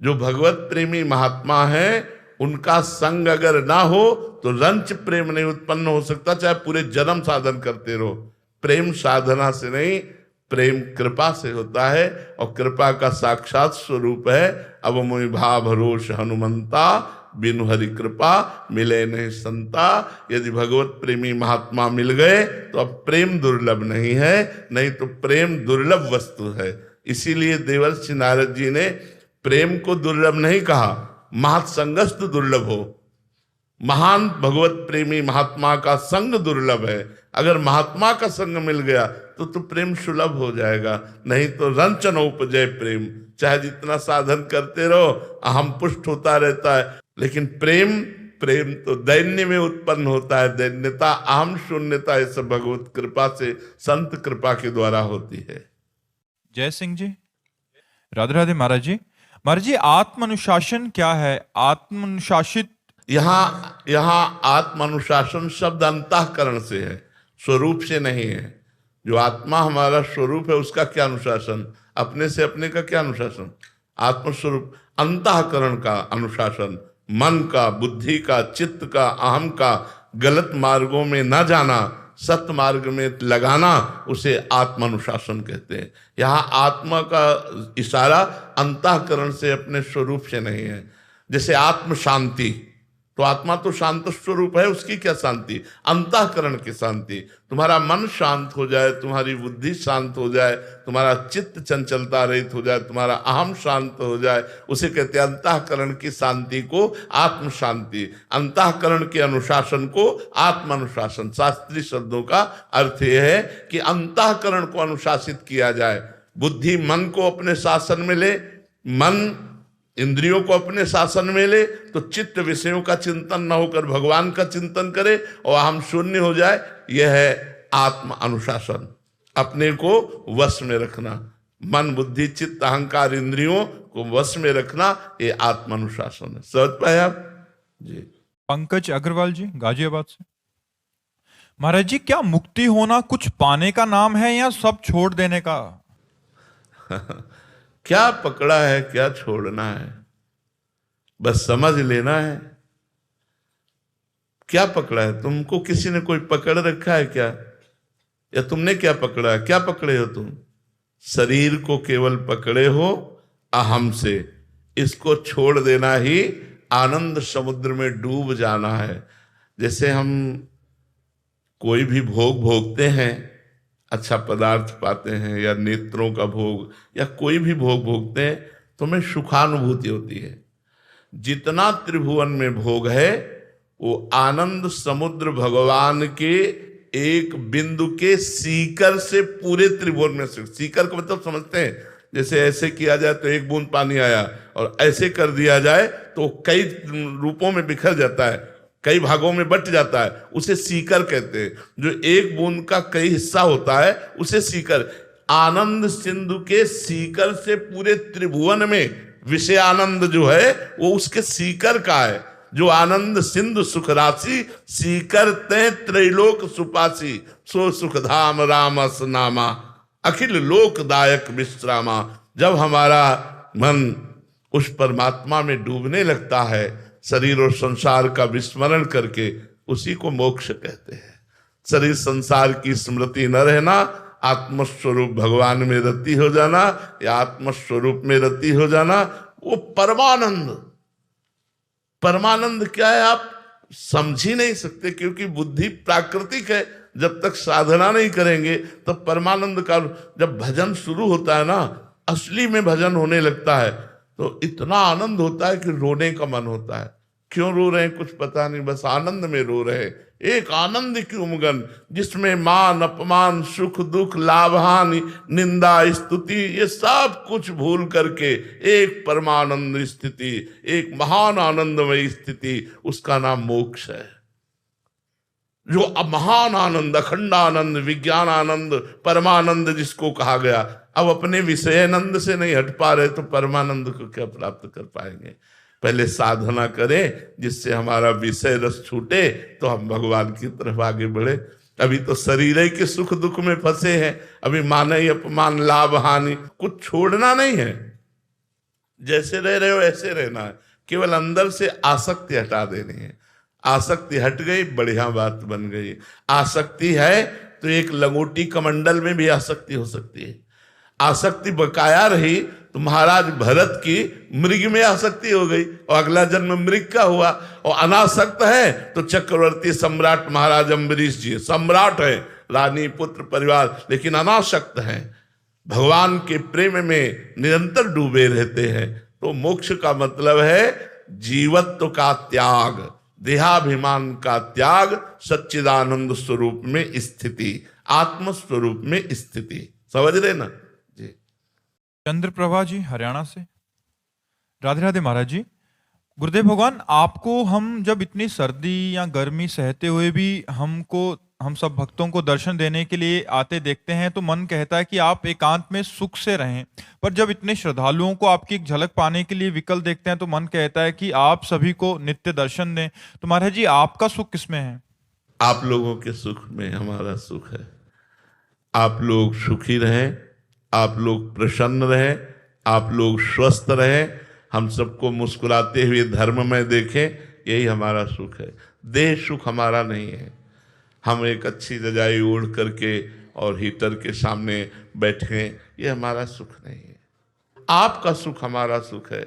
जो भगवत प्रेमी महात्मा है उनका संग अगर ना हो तो रंच प्रेम नहीं उत्पन्न हो सकता, चाहे पूरे जन्म साधन करते रहो। प्रेम साधना से नहीं, प्रेम कृपा से होता है। और कृपा का साक्षात स्वरूप है अब मोहि भाव भरोस हनुमंता, बिनु हरि कृपा मिले नहीं संता। यदि भगवत प्रेमी महात्मा मिल गए तो अब प्रेम दुर्लभ नहीं है, नहीं तो प्रेम दुर्लभ वस्तु है। इसीलिए देवर्षि नारद जी ने प्रेम को दुर्लभ नहीं कहा, महत्संगस्त दुर्लभ हो। महान भगवत प्रेमी महात्मा का संग दुर्लभ है। अगर महात्मा का संग मिल गया तो प्रेम सुलभ हो जाएगा, नहीं तो रंचन उपजय प्रेम। चाहे जितना साधन करते रहो अहम पुष्ट होता रहता है, लेकिन प्रेम तो दैन्य में उत्पन्न होता है। दैन्यता, अहम शून्यता, ये सब भगवत कृपा से, संत कृपा के द्वारा होती है। जय सिंह जी, राधे राधे महाराज जी। महाराज जी, आत्म अनुशासन क्या है? आत्म अनुशासित, यहाँ आत्म अनुशासन शब्द अंतःकरण से है, स्वरूप से नहीं है। जो आत्मा हमारा स्वरूप है उसका क्या अनुशासन, अपने से अपने का क्या अनुशासन? आत्मस्वरूप अंतःकरण का अनुशासन, मन का, बुद्धि का, चित्त का, अहम का, गलत मार्गों में न जाना, सत्य मार्ग में लगाना, उसे आत्मानुशासन कहते हैं। यहाँ आत्मा का इशारा अंतःकरण से, अपने स्वरूप से नहीं है। जैसे आत्म शांति, तो आत्मा तो शांत स्वरूप है, उसकी क्या शांति? अंतःकरण की शांति। तुम्हारा मन शांत हो जाए, तुम्हारी बुद्धि शांत हो जाए, तुम्हारा चित्त चंचलता रहित हो जाए, तुम्हारा अहम शांत हो जाए, उसे कहते हैं अंतःकरण की शांति को आत्म शांति, अंतःकरण के अनुशासन को आत्म अनुशासन। शास्त्रीय शब्दों का अर्थ यह है कि अंतःकरण को अनुशासित किया जाए। बुद्धि मन को अपने शासन में ले, मन इंद्रियों को अपने शासन में ले, तो चित्त विषयों का चिंतन न होकर भगवान का चिंतन करे और हम शून्य हो जाए। यह है आत्म अनुशासन, अपने को वश में रखना। मन बुद्धि चित्त अहंकार इंद्रियों को वश में रखना, ये आत्म अनुशासन है। समझ पाए आप जी? पंकज अग्रवाल जी गाजियाबाद से। महाराज जी, क्या मुक्ति होना कुछ पाने का नाम है या सब छोड़ देने का? क्या पकड़ा है, क्या छोड़ना है, बस समझ लेना है। क्या पकड़ा है? तुमको किसी ने कोई पकड़ रखा है क्या? या तुमने क्या पकड़ा है? क्या पकड़े हो तुम? शरीर को केवल पकड़े हो अहम से। इसको छोड़ देना ही आनंद समुद्र में डूब जाना है। जैसे हम कोई भी भोग भोगते हैं, अच्छा पदार्थ पाते हैं या नेत्रों का भोग या कोई भी भोग भोगते हैं, तो हमें सुखानुभूति होती है। जितना त्रिभुवन में भोग है वो आनंद समुद्र भगवान के एक बिंदु के सीकर से पूरे त्रिभुवन में से। सीकर का मतलब समझते हैं? जैसे ऐसे किया जाए तो एक बूंद पानी आया, और ऐसे कर दिया जाए तो कई रूपों में बिखर जाता है, कई भागों में बट जाता है, उसे सीकर कहते हैं। जो एक बूंद का कई हिस्सा होता है उसे सीकर। आनंद सिंधु के सीकर से पूरे त्रिभुवन में विषय आनंद जो है वो उसके सीकर का है। जो आनंद सिंधु सुख राशि, सीकर ते त्रैलोक सुपासी, सो सुख धाम रामस नामा, अखिल लोकदायक विश्रामा। जब हमारा मन उस परमात्मा में डूबने लगता है, शरीर और संसार का विस्मरण करके, उसी को मोक्ष कहते हैं। शरीर संसार की स्मृति न रहना, आत्मस्वरूप भगवान में रति हो जाना या आत्मस्वरूप में रति हो जाना, वो परमानंद। परमानंद क्या है आप समझ ही नहीं सकते, क्योंकि बुद्धि प्राकृतिक है। जब तक साधना नहीं करेंगे तब तो परमानंद का, जब भजन शुरू होता है ना, असली में भजन होने लगता है, तो इतना आनंद होता है कि रोने का मन होता है। क्यों रो रहे हैं कुछ पता नहीं, बस आनंद में रो रहे हैं। एक आनंद की उमगन जिसमें मान अपमान सुख दुख लाभ हानि निंदा स्तुति ये सब कुछ भूल करके एक परमानंद स्थिति, एक महान आनंदमय स्थिति, उसका नाम मोक्ष है। जो महान आनंद, अखंड आनंद, विज्ञान आनंद, परमानंद जिसको कहा गया। अब अपने विषयानंद से नहीं हट पा रहे तो परमानंद को क्या प्राप्त कर पाएंगे? पहले साधना करें जिससे हमारा विषय रस छूटे, तो हम भगवान की तरफ आगे बढ़े। अभी तो शरीर ही के सुख दुख में फंसे हैं। अभी मान अपमान लाभ हानि कुछ छोड़ना नहीं है। जैसे रह रहे हो ऐसे रहना है, केवल अंदर से आसक्ति हटा देनी है। आसक्ति हट गई, बढ़िया बात बन गई। आसक्ति है तो एक लंगोटी कमंडल में भी आसक्ति हो सकती है। आसक्ति बकाया रही तो महाराज भरत की मृग में आसक्ति हो गई और अगला जन्म मृग का हुआ। और अनासक्त है तो चक्रवर्ती सम्राट महाराज अम्बरीश जी सम्राट है, रानी पुत्र परिवार, लेकिन अनासक्त हैं, भगवान के प्रेम में निरंतर डूबे रहते हैं। तो मोक्ष का मतलब है जीवत्व का त्याग, देहाभिमान का त्याग, सच्चिदानंद स्वरूप में स्थिति, आत्म स्वरूप में स्थिति। समझ रहे ना जी? चंद्रप्रभा जी हरियाणा से। राधे राधे महाराज जी। गुरुदेव भगवान, आपको हम जब इतनी सर्दी या गर्मी सहते हुए भी हम सब भक्तों को दर्शन देने के लिए आते देखते हैं, तो मन कहता है कि आप एकांत में सुख से रहें। पर जब इतने श्रद्धालुओं को आपकी एक झलक पाने के लिए विकल देखते हैं, तो मन कहता है कि आप सभी को नित्य दर्शन दें। तो महाराज जी, आपका सुख किसमें है? आप लोगों के सुख में हमारा सुख है। आप लोग सुखी रहें, आप लोग प्रसन्न रहें, आप लोग स्वस्थ रहें, हम सबको मुस्कुराते हुए धर्म में देखें, यही हमारा सुख है। देह सुख हमारा नहीं है। हम एक अच्छी रजाई ओढ़ करके और हीटर के सामने बैठें, ये हमारा सुख नहीं है। आपका सुख हमारा सुख है।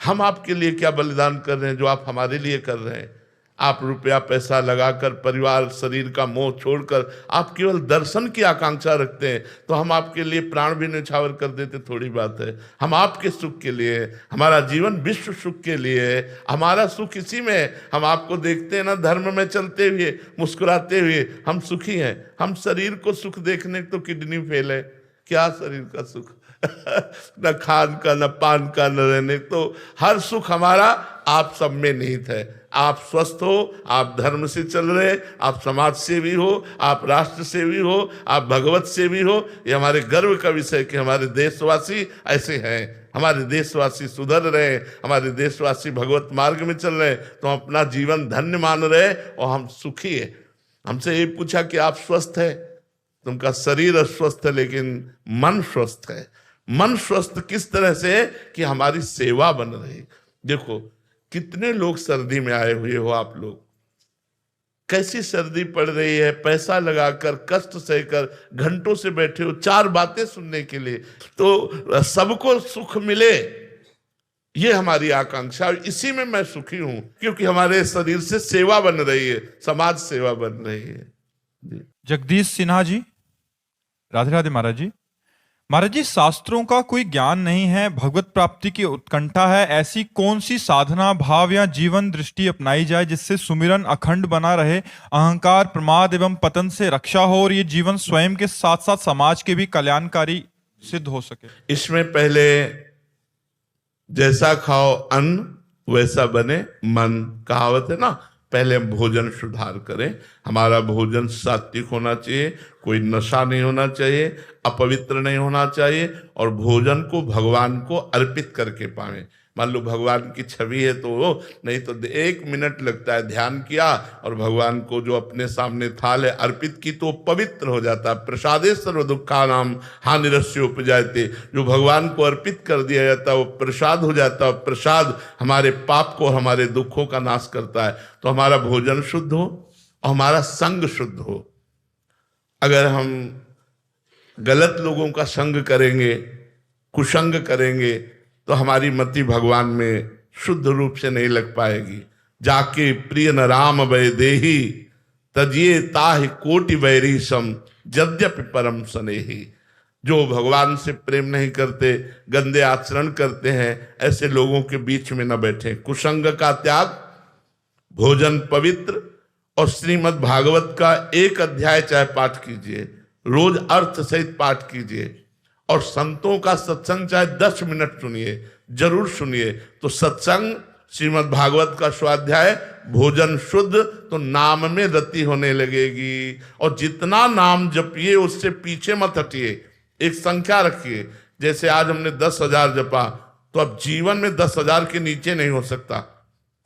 हम आपके लिए क्या बलिदान कर रहे हैं जो आप हमारे लिए कर रहे हैं? आप रुपया पैसा लगाकर परिवार शरीर का मोह छोड़कर आप केवल दर्शन की आकांक्षा रखते हैं, तो हम आपके लिए प्राण भी न्यौछावर कर देते, थोड़ी बात है। हम आपके सुख के लिए, हमारा जीवन विश्व सुख के लिए है, हमारा सुख इसी में है। हम आपको देखते हैं ना, धर्म में चलते हुए, मुस्कुराते हुए, हम सुखी हैं। हम शरीर को सुख देखने तो किडनी फेल है, क्या शरीर का सुख न खान का, न पान का, न रहने, तो हर सुख हमारा आप सब में निहित है। आप स्वस्थ हो, आप धर्म से चल रहे, आप समाज सेवी हो, आप राष्ट्र सेवी हो, आप भगवत सेवी हो। ये हमारे गर्व का विषय कि हमारे देशवासी ऐसे हैं, हमारे देशवासी सुधर रहे हैं, हमारे देशवासी भगवत मार्ग में चल रहे हैं, तो हम अपना जीवन धन्य मान रहे और हम सुखी है। हमसे ये पूछा कि आप स्वस्थ है, तुमका शरीर अस्वस्थ है लेकिन मन स्वस्थ है। मन स्वस्थ किस तरह से है कि हमारी सेवा बन रही। देखो कितने लोग सर्दी में आए हुए हो आप लोग, कैसी सर्दी पड़ रही है, पैसा लगाकर कष्ट सहकर घंटों से बैठे हो 4 बातें सुनने के लिए, तो सबको सुख मिले, ये हमारी आकांक्षा। इसी में मैं सुखी हूं क्योंकि हमारे शरीर से सेवा बन रही है, समाज सेवा बन रही है। जगदीश सिन्हा जी, राधे राधे महाराज जी। महाराज जी, शास्त्रों का कोई ज्ञान नहीं है, भगवत प्राप्ति की उत्कंठा है, ऐसी कौन सी साधना, भाव या जीवन दृष्टि अपनाई जाए जिससे सुमिरन अखंड बना रहे, अहंकार, प्रमाद एवं पतन से रक्षा हो और ये जीवन स्वयं के साथ साथ समाज के भी कल्याणकारी सिद्ध हो सके? इसमें पहले जैसा खाओ अन्न वैसा बने मन, कहावत है ना। पहले हम भोजन सुधार करें, हमारा भोजन सात्विक होना चाहिए, कोई नशा नहीं होना चाहिए, अपवित्र नहीं होना चाहिए, और भोजन को भगवान को अर्पित करके पाएं। मान लो भगवान की छवि है तो वो नहीं तो 1 मिनट लगता है, ध्यान किया और भगवान को जो अपने सामने थाल है अर्पित की तो पवित्र हो जाता है। प्रसादे सर्व दुखानाम हानिरस्य उपजायते, जो भगवान को अर्पित कर दिया जाता है वो प्रसाद हो जाता है। प्रसाद हमारे पाप को, हमारे दुखों का नाश करता है। तो हमारा भोजन शुद्ध हो और हमारा संग शुद्ध हो। अगर हम गलत लोगों का संग करेंगे, कुसंग करेंगे, तो हमारी मति भगवान में शुद्ध रूप से नहीं लग पाएगी। जाके प्रिय न राम वै देही, तजिए ताहि कोटि वैरी सम, यद्यपि परम स्नेही। जो भगवान से प्रेम नहीं करते, गंदे आचरण करते हैं, ऐसे लोगों के बीच में न बैठे। कुसंग का त्याग, भोजन पवित्र, और श्रीमद् भागवत का 1 अध्याय चाहे पाठ कीजिए, रोज अर्थ सहित पाठ कीजिए, और संतों का सत्संग चाहे 10 मिनट सुनिए, जरूर सुनिए। तो सत्संग, श्रीमद् भागवत का स्वाध्याय, भोजन शुद्ध, तो नाम में रति होने लगेगी। और जितना नाम जपिए उससे पीछे मत हटिए, एक संख्या रखिए। जैसे आज हमने 10,000 जपा, तो अब जीवन में 10,000 के नीचे नहीं हो सकता,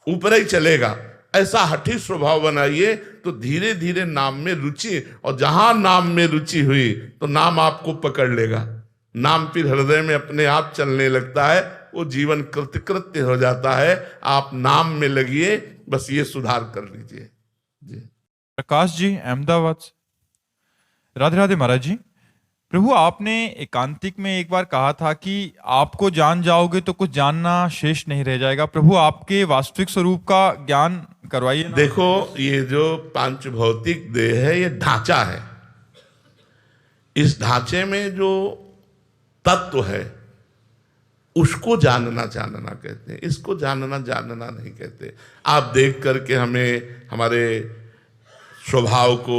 ऊपर ही चलेगा। ऐसा हठी स्वभाव बनाइए तो धीरे धीरे नाम में रुचि, और जहां नाम में रुचि हुई तो नाम आपको पकड़ लेगा। नाम फिर हृदय में अपने आप चलने लगता है, वो जीवन कृतकृत्य हो जाता है। आप नाम में लगिए, बस ये सुधार कर लीजिए जी। प्रकाश जी, अहमदाबाद से, राधे राधे महाराज जी। प्रभु, आपने एकांतिक में एक बार कहा था कि आपको जान जाओगे तो कुछ जानना शेष नहीं रह जाएगा। प्रभु, आपके वास्तविक स्वरूप का ज्ञान करवाइए ना। देखो, ये जो 5 भौतिक देह है, ये ढांचा है। इस ढांचे में जो तत्व है उसको जानना कहते हैं, इसको जानना नहीं कहते। आप देख करके हमें हमारे स्वभाव को,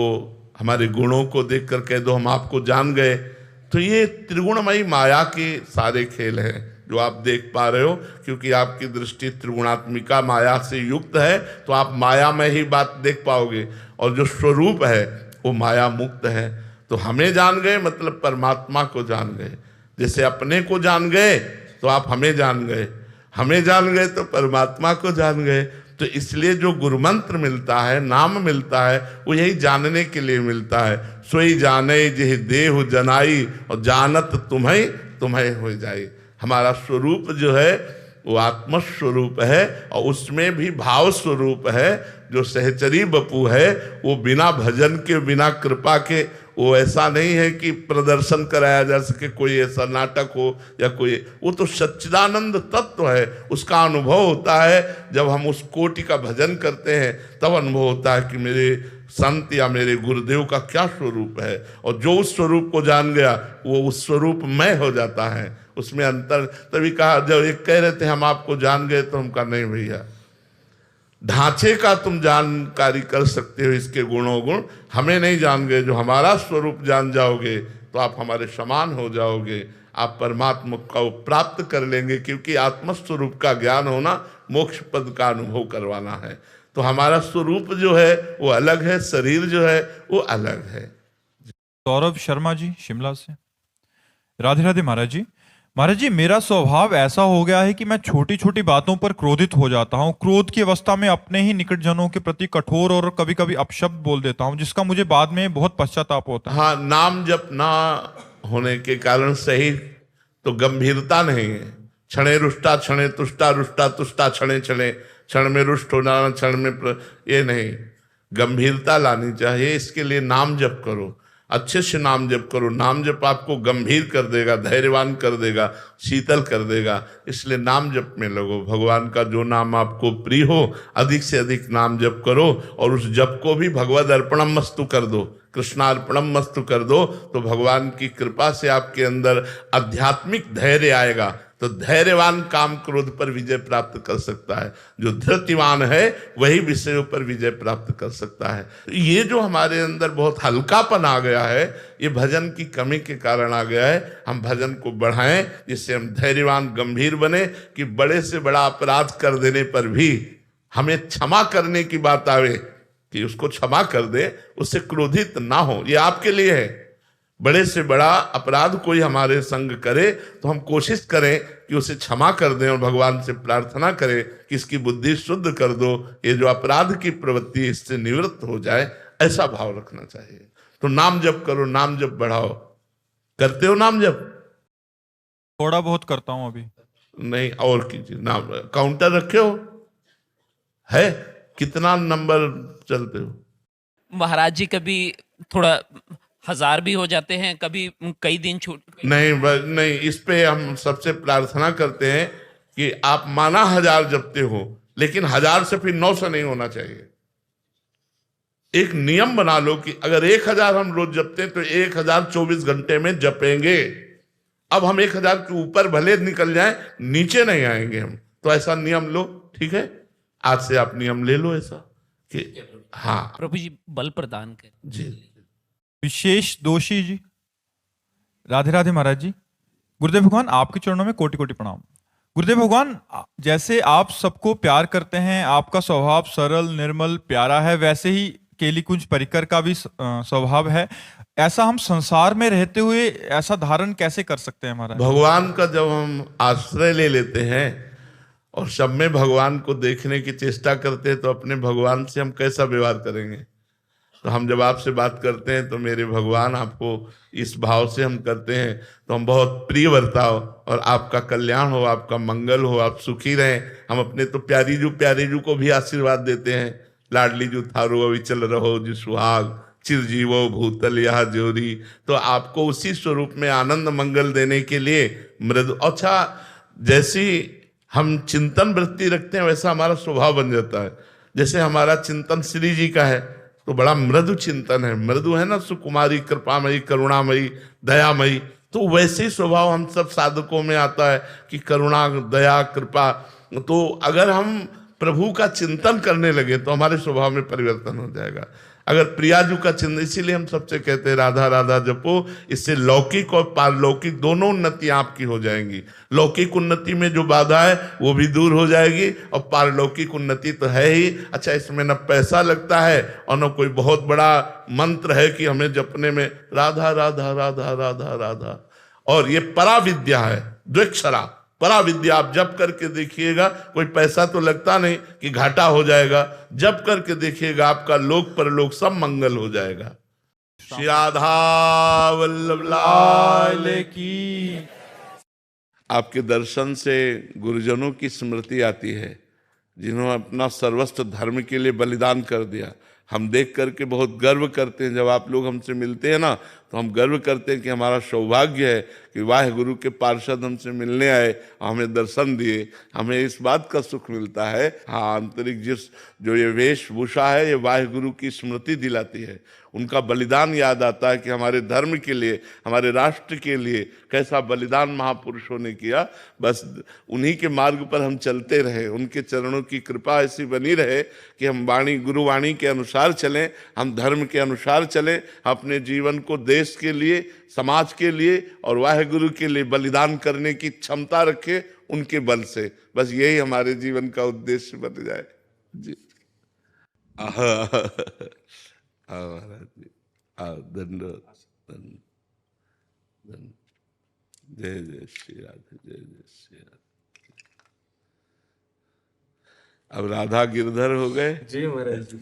हमारे गुणों को देख कर कह दो हम आपको जान गए, तो ये त्रिगुणमयी माया के सारे खेल हैं जो आप देख पा रहे हो। क्योंकि आपकी दृष्टि त्रिगुणात्मिका माया से युक्त है, तो आप माया में ही बात देख पाओगे, और जो स्वरूप है वो माया मुक्त है। तो हमें जान गए मतलब परमात्मा को जान गए। जैसे अपने को जान गए तो आप हमें जान गए, हमें जान गए तो परमात्मा को जान गए। तो इसलिए जो गुरु मंत्र मिलता है, नाम मिलता है, वो यही जानने के लिए मिलता है। सोई जाने जिह देहु जनाई, और जानत तुम्हें हो जाए। हमारा स्वरूप जो है वो आत्म स्वरूप है, और उसमें भी भाव स्वरूप है। जो सहचरी बपू है वो बिना भजन के, बिना कृपा के वो ऐसा नहीं है कि प्रदर्शन कराया जा सके, कोई ऐसा नाटक हो या कोई, वो तो सच्चिदानंद तत्व है। उसका अनुभव होता है जब हम उस कोटि का भजन करते हैं, तब अनुभव होता है कि मेरे संत या मेरे गुरुदेव का क्या स्वरूप है। और जो उस स्वरूप को जान गया वो उस स्वरूप में हो जाता है, उसमें अंतर। तभी कहा, जब एक कह रहे थे हम आपको जान गए, तो हम कहा नहीं भैया, ढांचे का तुम जानकारी कर सकते हो, इसके गुणों हमें नहीं जान गए। जो हमारा स्वरूप जान जाओगे तो आप हमारे समान हो जाओगे, आप परमात्मा को प्राप्त कर लेंगे, क्योंकि आत्मस्वरूप का ज्ञान होना मोक्ष पद का अनुभव करवाना है। तो हमारा स्वरूप जो है वो अलग है, शरीर जो है वो अलग है। सौरभ शर्मा जी शिमला से। राधे राधे महाराज जी। महाराज जी, मेरा स्वभाव ऐसा हो गया है कि मैं छोटी छोटी बातों पर क्रोधित हो जाता हूँ। क्रोध की अवस्था में अपने ही निकट जनों के प्रति कठोर और कभी कभी अपशब्द बोल देता हूँ, जिसका मुझे बाद में बहुत पश्चाताप होता है। हाँ, नाम जप ना होने के कारण सही तो गंभीरता नहीं है। क्षणे रुष्टा क्षणे तुष्टा, रुष्टा तुष्टा क्षणे क्षणे, क्षण में रुष्ट हो जाना, क्षण में ये नहीं, गंभीरता लानी चाहिए। इसके लिए नाम जप करो, अच्छे से नाम जप करो। नाम जप आपको गंभीर कर देगा, धैर्यवान कर देगा, शीतल कर देगा। इसलिए नाम जप में लगो। भगवान का जो नाम आपको प्रिय हो, अधिक से अधिक नाम जप करो, और उस जप को भी भगवद अर्पणम मस्तु कर दो, कृष्णार्पणम मस्तु कर दो। तो भगवान की कृपा से आपके अंदर आध्यात्मिक धैर्य आएगा। तो धैर्यवान काम क्रोध पर विजय प्राप्त कर सकता है। जो धृतिवान है वही विषयों पर विजय प्राप्त कर सकता है। ये जो हमारे अंदर बहुत हल्कापन आ गया है, ये भजन की कमी के कारण आ गया है। हम भजन को बढ़ाएं, जिससे हम धैर्यवान गंभीर बने, कि बड़े से बड़ा अपराध कर देने पर भी हमें क्षमा करने की बात आवे, कि उसको क्षमा कर दे, उससे क्रोधित ना हो। ये आपके लिए है। बड़े से बड़ा अपराध कोई हमारे संग करे तो हम कोशिश करें कि उसे क्षमा कर दें, और भगवान से प्रार्थना करें कि इसकी बुद्धि शुद्ध कर दो, ये जो अपराध की प्रवृत्ति इससे निवृत्त हो जाए, ऐसा भाव रखना चाहिए। तो नाम जप करो, नाम जप बढ़ाओ। करते हो नाम जप? थोड़ा बहुत करता हूं अभी। नहीं, और कीजिए। नाम काउंटर रखे हो है? कितना नंबर चलते हो? महाराज जी, कभी थोड़ा 1000 भी हो जाते हैं, कभी कई दिन छूट। नहीं, इस पे हम सबसे प्रार्थना करते हैं कि आप माना 1000 जपते हो, लेकिन 1000 से फिर 900 नहीं होना चाहिए। एक नियम बना लो कि अगर 1000 हम रोज जपते हैं तो 1024 घंटे में जपेंगे। अब हम 1000 के ऊपर भले निकल जाएं, नीचे नहीं आएंगे हम। तो ऐसा नियम लो, ठीक है? आज से आप नियम ले लो ऐसा कि हाँ। प्रभु जी बल प्रदान करें जी। विशेष दोषी जी। राधे राधे महाराज जी। गुरुदेव भगवान, आपके चरणों में कोटि कोटि प्रणाम। गुरुदेव भगवान, जैसे आप सबको प्यार करते हैं, आपका स्वभाव सरल निर्मल प्यारा है, वैसे ही केली कुंज परिकर का भी स्वभाव है। ऐसा हम संसार में रहते हुए ऐसा धारण कैसे कर सकते हैं महाराज? भगवान का जब हम आश्रय ले लेते हैं और सब में भगवान को देखने की चेष्टा करते हैं, तो अपने भगवान से हम कैसा व्यवहार करेंगे? तो हम जब आपसे बात करते हैं तो मेरे भगवान, आपको इस भाव से हम करते हैं तो हम बहुत प्रिय बर्ताव, और आपका कल्याण हो, आपका मंगल हो, आप सुखी रहें। हम अपने तो प्यारी जू को भी आशीर्वाद देते हैं, लाडली जू थारो अविचल रहो जी सुहाग, चिरजीवो भूतल यह जोरी। तो आपको उसी स्वरूप में आनंद मंगल देने के लिए मृदु, अच्छा जैसी हम चिंतन वृत्ति रखते हैं वैसा हमारा स्वभाव बन जाता है। जैसे हमारा चिंतन श्री जी का है तो बड़ा मृदु चिंतन है, मृदु है ना, सुकुमारी कृपामयी करुणामयी दयामयी। तो वैसे ही स्वभाव हम सब साधकों में आता है कि करुणा दया कृपा। तो अगर हम प्रभु का चिंतन करने लगे तो हमारे स्वभाव में परिवर्तन हो जाएगा। अगर प्रियाजू का चिंतन, इसीलिए हम सबसे कहते हैं राधा राधा जपो, इससे लौकिक और पारलौकिक दोनों उन्नतियां आपकी हो जाएंगी। लौकिक उन्नति में जो बाधा है वो भी दूर हो जाएगी, और पारलौकिक उन्नति तो है ही। अच्छा, इसमें न पैसा लगता है और न कोई बहुत बड़ा मंत्र है कि हमें जपने में राधा राधा राधा राधा राधा। और ये पराविद्या है, द्विक्षरा परा विद्या। आप जप करके देखिएगा, कोई पैसा तो लगता नहीं कि घाटा हो जाएगा। जप करके देखिएगा, आपका लोक परलोक सब मंगल हो जाएगा। श्री राधा वल्लभ लाल की। आपके दर्शन से गुरुजनों की स्मृति आती है, जिन्होंने अपना सर्वस्व धर्म के लिए बलिदान कर दिया। हम देख करके बहुत गर्व करते हैं। जब आप लोग हमसे मिलते हैं ना, तो हम गर्व करते हैं कि हमारा सौभाग्य है कि वाहे गुरु के पार्षद हमसे मिलने आए, हमें दर्शन दिए। हमें इस बात का सुख मिलता है। हाँ, आंतरिक जो ये वेशभूषा है, ये वाहे गुरु की स्मृति दिलाती है। उनका बलिदान याद आता है कि हमारे धर्म के लिए, हमारे राष्ट्र के लिए कैसा बलिदान महापुरुषों ने किया। बस उन्हीं के मार्ग पर हम चलते रहे, उनके चरणों की कृपा ऐसी बनी रहे कि हम गुरुवाणी के अनुसार चलें, हम धर्म के अनुसार चलें, अपने जीवन को देश के लिए, समाज के लिए और वाहेगुरु के लिए बलिदान करने की क्षमता रखें उनके बल से। बस यही हमारे जीवन का उद्देश्य बन जाए जी। महाराज जी, धन्यवाद। जय जय श्री राधे, जय जय श्री राधे। अब राधा गिरधर हो गए जी महाराज जी।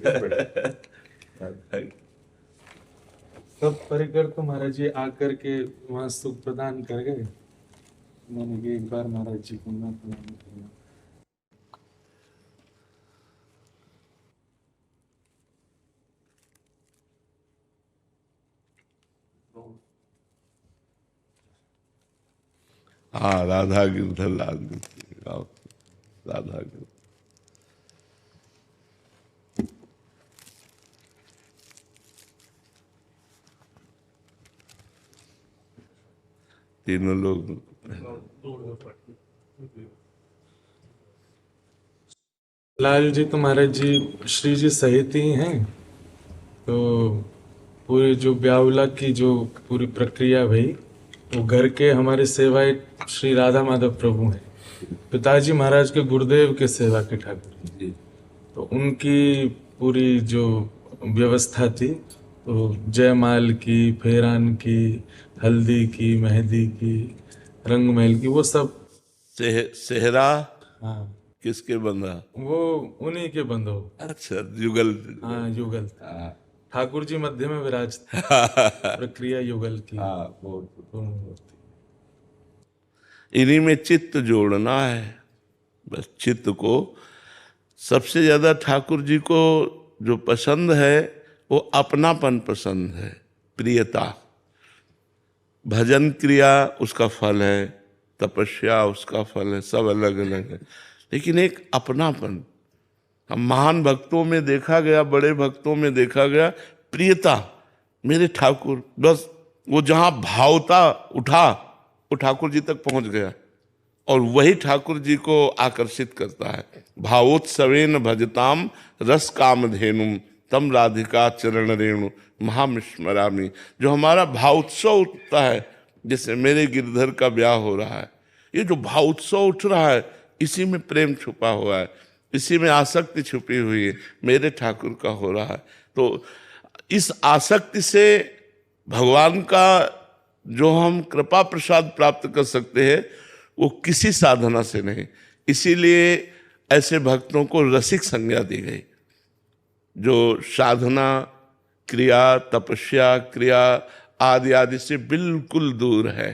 सब परिकर तो महाराज जी आकर के वहाँ सुख प्रदान कर गए। मैंने कि एक बार महाराज जी को मैं प्रणाम करना। हाँ, राधा गिरधर लाल राधा गिरधर। तीनों लोग लाल जी तो महाराज जी श्री जी सहित ही हैं। तो पूरी जो ब्यावला की जो पूरी प्रक्रिया भई, वो घर के हमारे सेवाएं श्री राधा माधव प्रभु हैं। पिताजी महाराज के गुरुदेव के सेवा के ठाकुर जी, तो उनकी पूरी जो व्यवस्था थी, तो जयमाल की, फेरान की, हल्दी की, मेहंदी की, रंगमहल की, वो सब सेहरा हाँ किसके बंधा? वो उन्हीं के बंधो। अच्छा, युगल। हाँ युगल। ठाकुर जी मध्य में विराजते, प्रक्रिया युगल की। इन्हीं में चित्त जोड़ना है। बस चित्त को सबसे ज्यादा ठाकुर जी को जो पसंद है वो अपनापन पसंद है, प्रियता। भजन क्रिया उसका फल है, तपस्या उसका फल है, सब अलग अलग है, लेकिन एक अपनापन हम महान भक्तों में देखा गया, बड़े भक्तों में देखा गया, प्रियता। मेरे ठाकुर, बस वो जहां भावता उठा वो ठाकुर जी तक पहुंच गया, और वही ठाकुर जी को आकर्षित करता है। भावोत्सवेन भजताम रस कामधेनुम तम राधिका चरण रेणु महामिस्मरामी। जो हमारा भावोत्सव उठता है, जैसे मेरे गिरधर का ब्याह हो रहा है, ये जो भावोत्सव उठ रहा है, इसी में प्रेम छुपा हुआ है, इसी में आसक्ति छुपी हुई है, मेरे ठाकुर का हो रहा है। तो इस आसक्ति से भगवान का जो हम कृपा प्रसाद प्राप्त कर सकते हैं, वो किसी साधना से नहीं। इसीलिए ऐसे भक्तों को रसिक संज्ञा दी गई, जो साधना क्रिया, तपस्या क्रिया आदि आदि से बिल्कुल दूर है।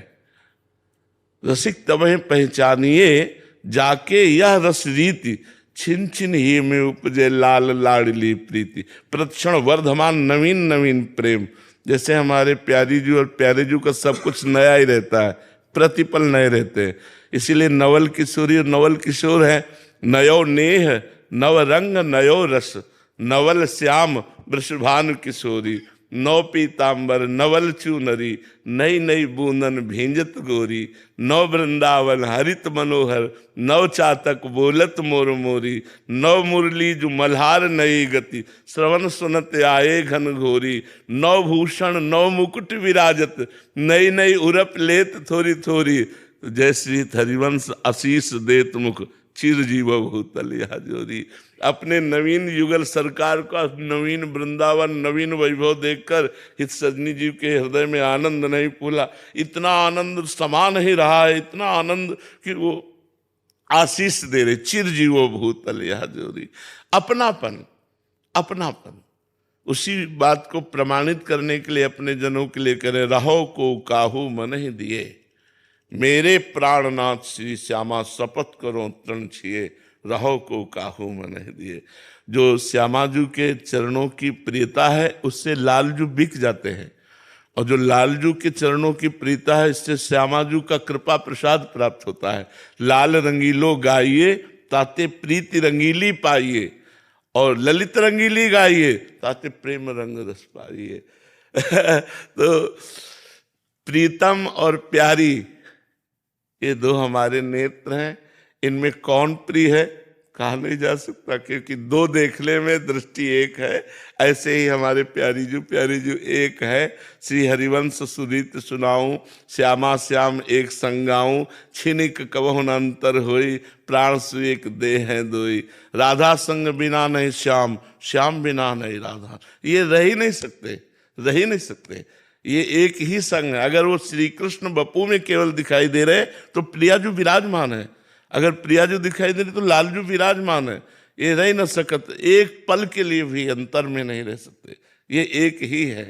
रसिक तबहि पहचानिए जाके यह रस रीति, छिन छिन ही में उपजे लाल लाडली प्रीति। प्रतिक्षण वर्धमान नवीन नवीन प्रेम। जैसे हमारे प्यारी जी और प्यारे जी का सब कुछ नया ही रहता है, प्रतिपल नए रहते हैं। इसीलिए नवल किशोरी और नवल किशोर है। नयो नेह नव रंग नयो रस, नवल श्याम वृषभानु किशोरी। नौ पीताम्बर नवल चूनरी, नई नई बूंदन भींजत गोरी। नौ वृंदावन हरित मनोहर, नव चातक बोलत मोर मोरी। नव मुरली जो मल्हार नई गति, श्रवण सुनत आए घन घोरी। नौ भूषण नौ मुकुट विराजत, नई नई उरप लेत थोरी थोरी। जय श्री हरिवंश आशीष देत मुख, चिर जीव भूतल या जोरी। अपने नवीन युगल सरकार का नवीन वृंदावन, नवीन वैभव देखकर हित सजनी जी के हृदय में आनंद नहीं फूला। इतना आनंद समा नहीं रहा है, इतना आनंद कि वो आशीष दे रहे, चिर जीवो भूतल यह जोरी। अपनापन, अपनापन उसी बात को प्रमाणित करने के लिए अपने जनों के लिए करें। रहो को काहू मन ही दिए, मेरे प्राणनाथ श्री श्यामा शपथ करो तृण छिए। रहो को काहू मन दिए। जो श्यामाजू के चरणों की प्रियता है उससे लालजू बिक जाते हैं, और जो लालजू के चरणों की प्रीता है इससे श्यामाजू का कृपा प्रसाद प्राप्त होता है। लाल रंगीलो गाइए ताते प्रीति रंगीली पाइए, और ललित रंगीली गाइए ताते प्रेम रंग रस पाइए। तो प्रीतम और प्यारी ये दो हमारे नेत्र हैं, इनमें कौन प्रिय है कहा नहीं जा सकता, क्योंकि दो देखने में दृष्टि एक है। ऐसे ही हमारे प्यारी जू एक है। श्री हरिवंश सुरीत सुनाऊं, श्यामा श्याम एक संगाऊं, छिनिक कबहु न अंतर होई, प्राण सु एक देह है दोई। राधा संग बिना नहीं श्याम, श्याम बिना नहीं राधा। ये रह ही नहीं सकते, ये एक ही संग है। अगर वो श्री कृष्ण बपू में केवल दिखाई दे रहे तो प्रियाजू विराजमान है, अगर प्रियाजू दिखाई दे रही तो लालजू विराजमान है। ये रह न सकत, एक पल के लिए भी अंतर में नहीं रह सकते, ये एक ही है।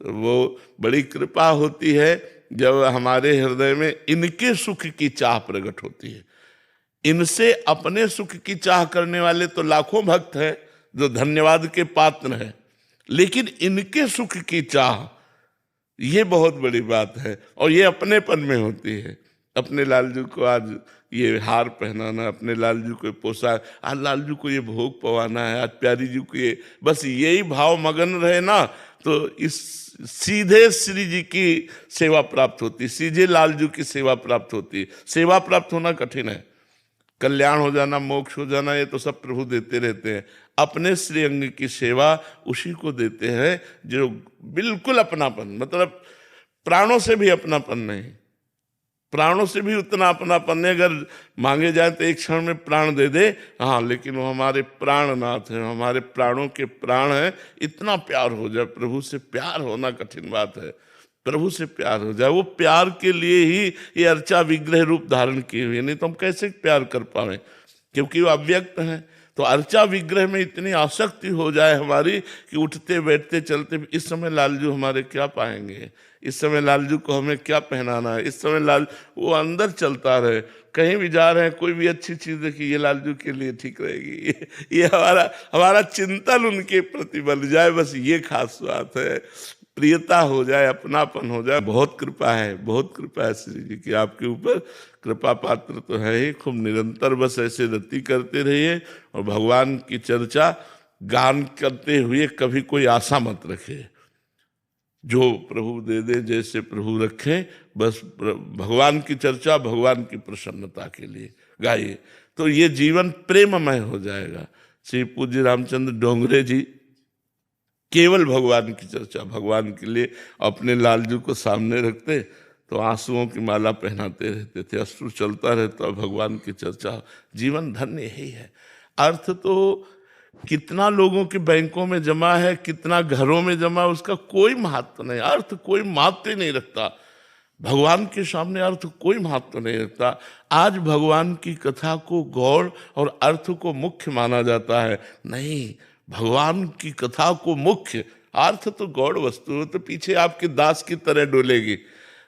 तो वो बड़ी कृपा होती है जब हमारे हृदय में इनके सुख की चाह प्रकट होती है। इनसे अपने सुख की चाह करने वाले तो लाखों भक्त हैं जो धन्यवाद के पात्र हैं, लेकिन इनके सुख की चाह ये बहुत बड़ी बात है, और ये अपनेपन में होती है। अपने लालजू को आज ये हार पहनाना, अपने लालजू को पोशाक, आज लालजू को ये भोग पवाना है, आज प्यारी जी को ये, बस यही भाव मगन रहे ना तो इस सीधे श्री जी की सेवा प्राप्त होती, सीधे लालजू की सेवा प्राप्त होती। सेवा प्राप्त होना कठिन है, कल्याण हो जाना, मोक्ष हो जाना, ये तो सब प्रभु देते रहते हैं। अपने श्री अंग की सेवा उसी को देते हैं जो बिल्कुल अपनापन, मतलब प्राणों से भी अपनापन नहीं, प्राणों से भी उतना अपनापन नहीं। अगर मांगे जाए तो एक क्षण में प्राण दे दे, हाँ, लेकिन वो हमारे प्राणनाथ हैं, हमारे प्राणों के प्राण हैं। इतना प्यार हो जाए, प्रभु से प्यार होना कठिन बात है, प्रभु से प्यार हो जाए। वो प्यार के लिए ही ये अर्चा विग्रह रूप धारण किए हुए, नहीं तो हम कैसे प्यार कर पाए, क्योंकि वो अव्यक्त हैं। तो अर्चा विग्रह में इतनी आसक्ति हो जाए हमारी कि उठते बैठते चलते, इस समय लालजू हमारे क्या पाएंगे, इस समय लालजू को हमें क्या पहनाना है, इस समय लाल वो अंदर चलता रहे। कहीं भी जा रहे हैं, कोई भी अच्छी चीज देखिए, ये लालजू के लिए ठीक रहेगी, ये हमारा चिंतन उनके प्रति बन जाए, बस ये खास बात है। प्रियता हो जाए, अपनापन हो जाए। बहुत कृपा है, बहुत कृपा है श्री जी की आपके ऊपर। कृपा पात्र तो है ही, खूब निरंतर बस ऐसे रति करते रहिए, और भगवान की चर्चा गान करते हुए कभी कोई आशा मत रखे। जो प्रभु दे दे, जैसे प्रभु रखे, बस भगवान की चर्चा भगवान की प्रसन्नता के लिए गाइए, तो ये जीवन प्रेममय हो जाएगा। श्री पूज्य रामचंद्र डोंगरे जी केवल भगवान की चर्चा, भगवान के लिए अपने लालजू को सामने रखते तो आंसुओं की माला पहनाते रहते थे, अश्रु चलता रहता, भगवान की चर्चा। जीवन धन्य यही है। अर्थ तो कितना लोगों के बैंकों में जमा है, कितना घरों में जमा, उसका कोई महत्व नहीं, अर्थ कोई महत्व ही नहीं रखता। भगवान के सामने अर्थ कोई महत्व नहीं रखता। आज भगवान की कथा को गौड़ और अर्थ को मुख्य माना जाता है, नहीं, भगवान की कथा को मुख्य, अर्थ तो गौड़ वस्तु है, तो पीछे आपके दास की तरह डोलेगी।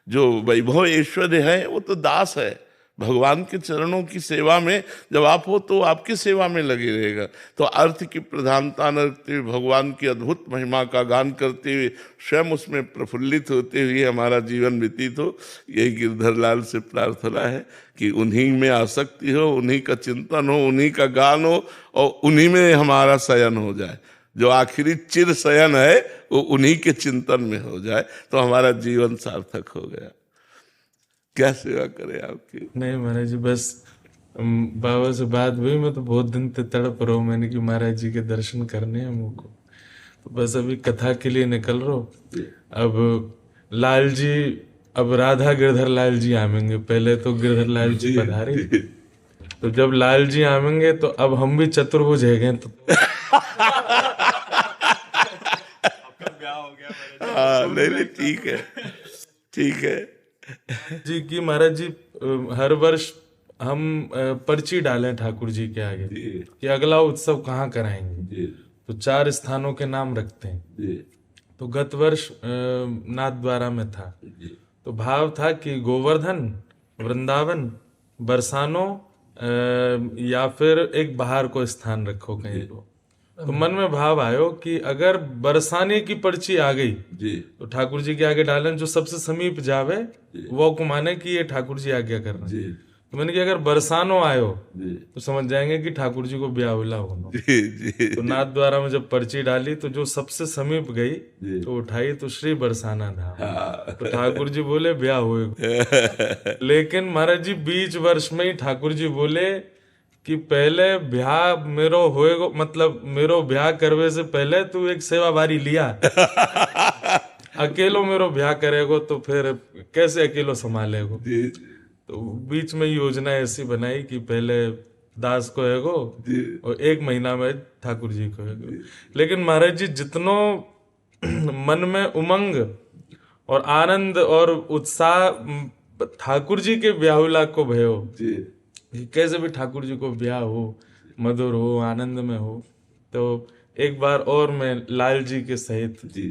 जो वैभव ऐश्वर्य है वो तो दास है, भगवान के चरणों की सेवा में जब आप हो तो आपकी सेवा में लगे रहेगा। तो अर्थ की प्रधानता न रखते हुए भगवान की अद्भुत महिमा का गान करते हुए स्वयं उसमें प्रफुल्लित होते हुए हमारा जीवन व्यतीत हो, यही गिरधर लाल से प्रार्थना है कि उन्हीं में आसक्ति हो, उन्हीं का चिंतन हो, उन्हीं का गान हो, और उन्हीं में हमारा शयन हो जाए। जो आखिरी चिर शयन है वो उन्हीं के चिंतन में हो जाए, तो हमारा जीवन सार्थक हो गया। क्या सेवा करे आपकी? नहीं महाराज जी, बस बाबा से बात हुई, मैं तो बहुत दिन से तड़प रहा हूँ, मैंने कि महाराज जी के दर्शन करने हैं मुझको, तो बस अभी कथा के लिए निकल रहा हूँ। अब लाल जी, अब राधा गिरधर लाल जी आवेंगे, पहले तो गिरधर लाल जी पधारे, तो जब लाल जी आवेंगे तो अब हम भी चतुर्भुज है गए, तो नहीं, ठीक है, ठीक है जी की महाराज जी हर वर्ष हम पर्ची डालें ठाकुर जी के आगे कि अगला उत्सव कहाँ कराएंगे, तो 4 स्थानों के नाम रखते हैं। तो गत वर्ष नाथद्वारा में था, तो भाव था कि गोवर्धन, वृंदावन, बरसानो या फिर एक बाहर को स्थान रखो कहीं को। तो मन में भाव आयो कि अगर बरसाने की पर्ची आ गई जी तो ठाकुर जी के आगे डालें, जो सबसे समीप जावे वो को माने कि ये ठाकुर जी आज्ञा कर रहे हैं। तो मैंने कहा अगर बरसानो आयो तो समझ जाएंगे कि ठाकुर जी को ब्याहुला होना। जी जी तो नाथ द्वारा में जब पर्ची डाली तो जो सबसे समीप गई तो उठाई तो श्री बरसाना धाम। तो ठाकुर जी बोले ब्याह हुए। लेकिन महाराज जी बीच वर्ष में ही ठाकुर जी बोले कि पहले ब्याह मेरो होएगो, मतलब मेरो ब्याह करवे से पहले तू एक सेवा बारी लिया। अकेलो मेरो ब्याह करेगो तो फिर कैसे अकेलो संभालेगो। तो बीच में योजना ऐसी बनाई कि पहले दास को हैगो और 1 महीना में ठाकुर जी को हैगो। लेकिन महाराज जी जितनो मन में उमंग और आनंद और उत्साह ठाकुर जी के ब्याहुला को भयो, कैसे भी ठाकुर जी को ब्याह हो, मधुर हो, आनंद में हो। तो एक बार और मैं लाल जी के सहित जी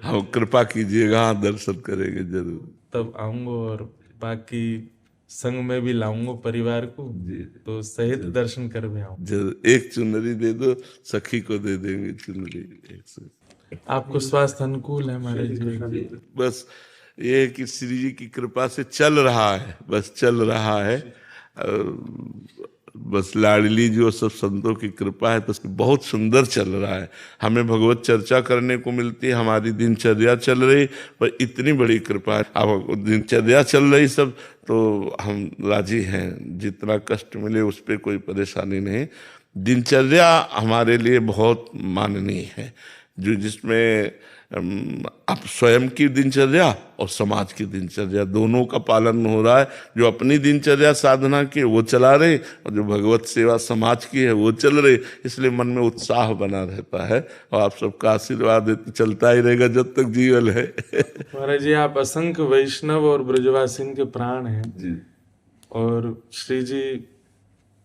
हाँ कृपा कीजिएगा, दर्शन करेंगे जरूर। तब आऊंगा और बाकी संग में भी लाऊंगा परिवार को, तो सहित दर्शन कर भी आऊंगा। जरूर एक चुनरी दे दो, सखी को दे देंगे चुनरी एक से। आपको स्वास्थ्य अनुकूल है महाराज जी? बस ये है कि श्री जी की कृपा से चल रहा है, बस चल रहा है। बस लाडली जी और सब संतों की कृपा है तो बहुत सुंदर चल रहा है। हमें भगवत चर्चा करने को मिलती है, हमारी दिनचर्या चल रही, पर इतनी बड़ी कृपा है। अब दिनचर्या चल रही सब तो हम राजी हैं, जितना कष्ट मिले उस पर कोई परेशानी नहीं। दिनचर्या हमारे लिए बहुत माननीय है, जो जिसमें आप स्वयं की दिनचर्या और समाज की दिनचर्या दोनों का पालन हो रहा है। जो अपनी दिनचर्या साधना की वो चला रहे और जो भगवत सेवा समाज की है वो चल रही, इसलिए मन में उत्साह बना रहता है। और आप सबका आशीर्वाद है तो चलता ही रहेगा जब तक जीवन है। महाराज जी आप असंख्य वैष्णव और ब्रजवासिन के प्राण हैं जी। और श्री जी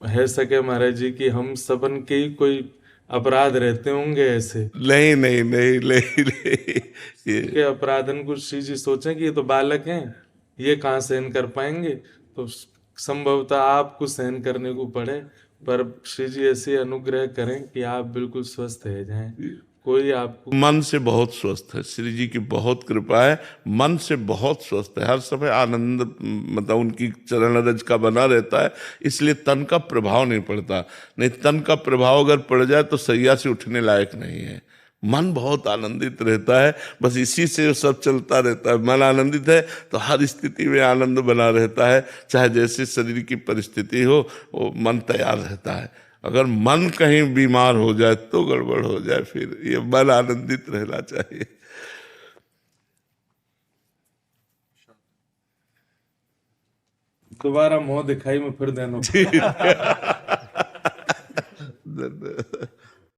है सके महाराज जी कि हम सबन के ही कोई अपराध रहते होंगे ऐसे? नहीं नहीं नहीं नहीं, नहीं। के अपराधन को श्री जी सोचें कि ये तो बालक हैं, ये कहाँ सहन कर पाएंगे, तो संभवतः आपको सहन करने को पड़े। पर श्री जी ऐसे अनुग्रह करें कि आप बिल्कुल स्वस्थ रह जाएं, कोई आपको। मन से बहुत स्वस्थ है, श्री जी की बहुत कृपा है, मन से बहुत स्वस्थ है, हर समय आनंद मतलब उनकी चरण रज का बना रहता है, इसलिए तन का प्रभाव नहीं पड़ता। नहीं, तन का प्रभाव अगर पड़ जाए तो सैया से उठने लायक नहीं है। मन बहुत आनंदित रहता है, बस इसी से सब चलता रहता है। मन आनंदित है तो हर स्थिति में आनंद बना रहता है, चाहे जैसे शरीर की परिस्थिति हो वो मन तैयार रहता है। अगर मन कहीं बीमार हो जाए तो गड़बड़ हो जाए, फिर ये मन आनंदित रहना चाहिए। दोबारा मुंह दिखाई में फिर देना।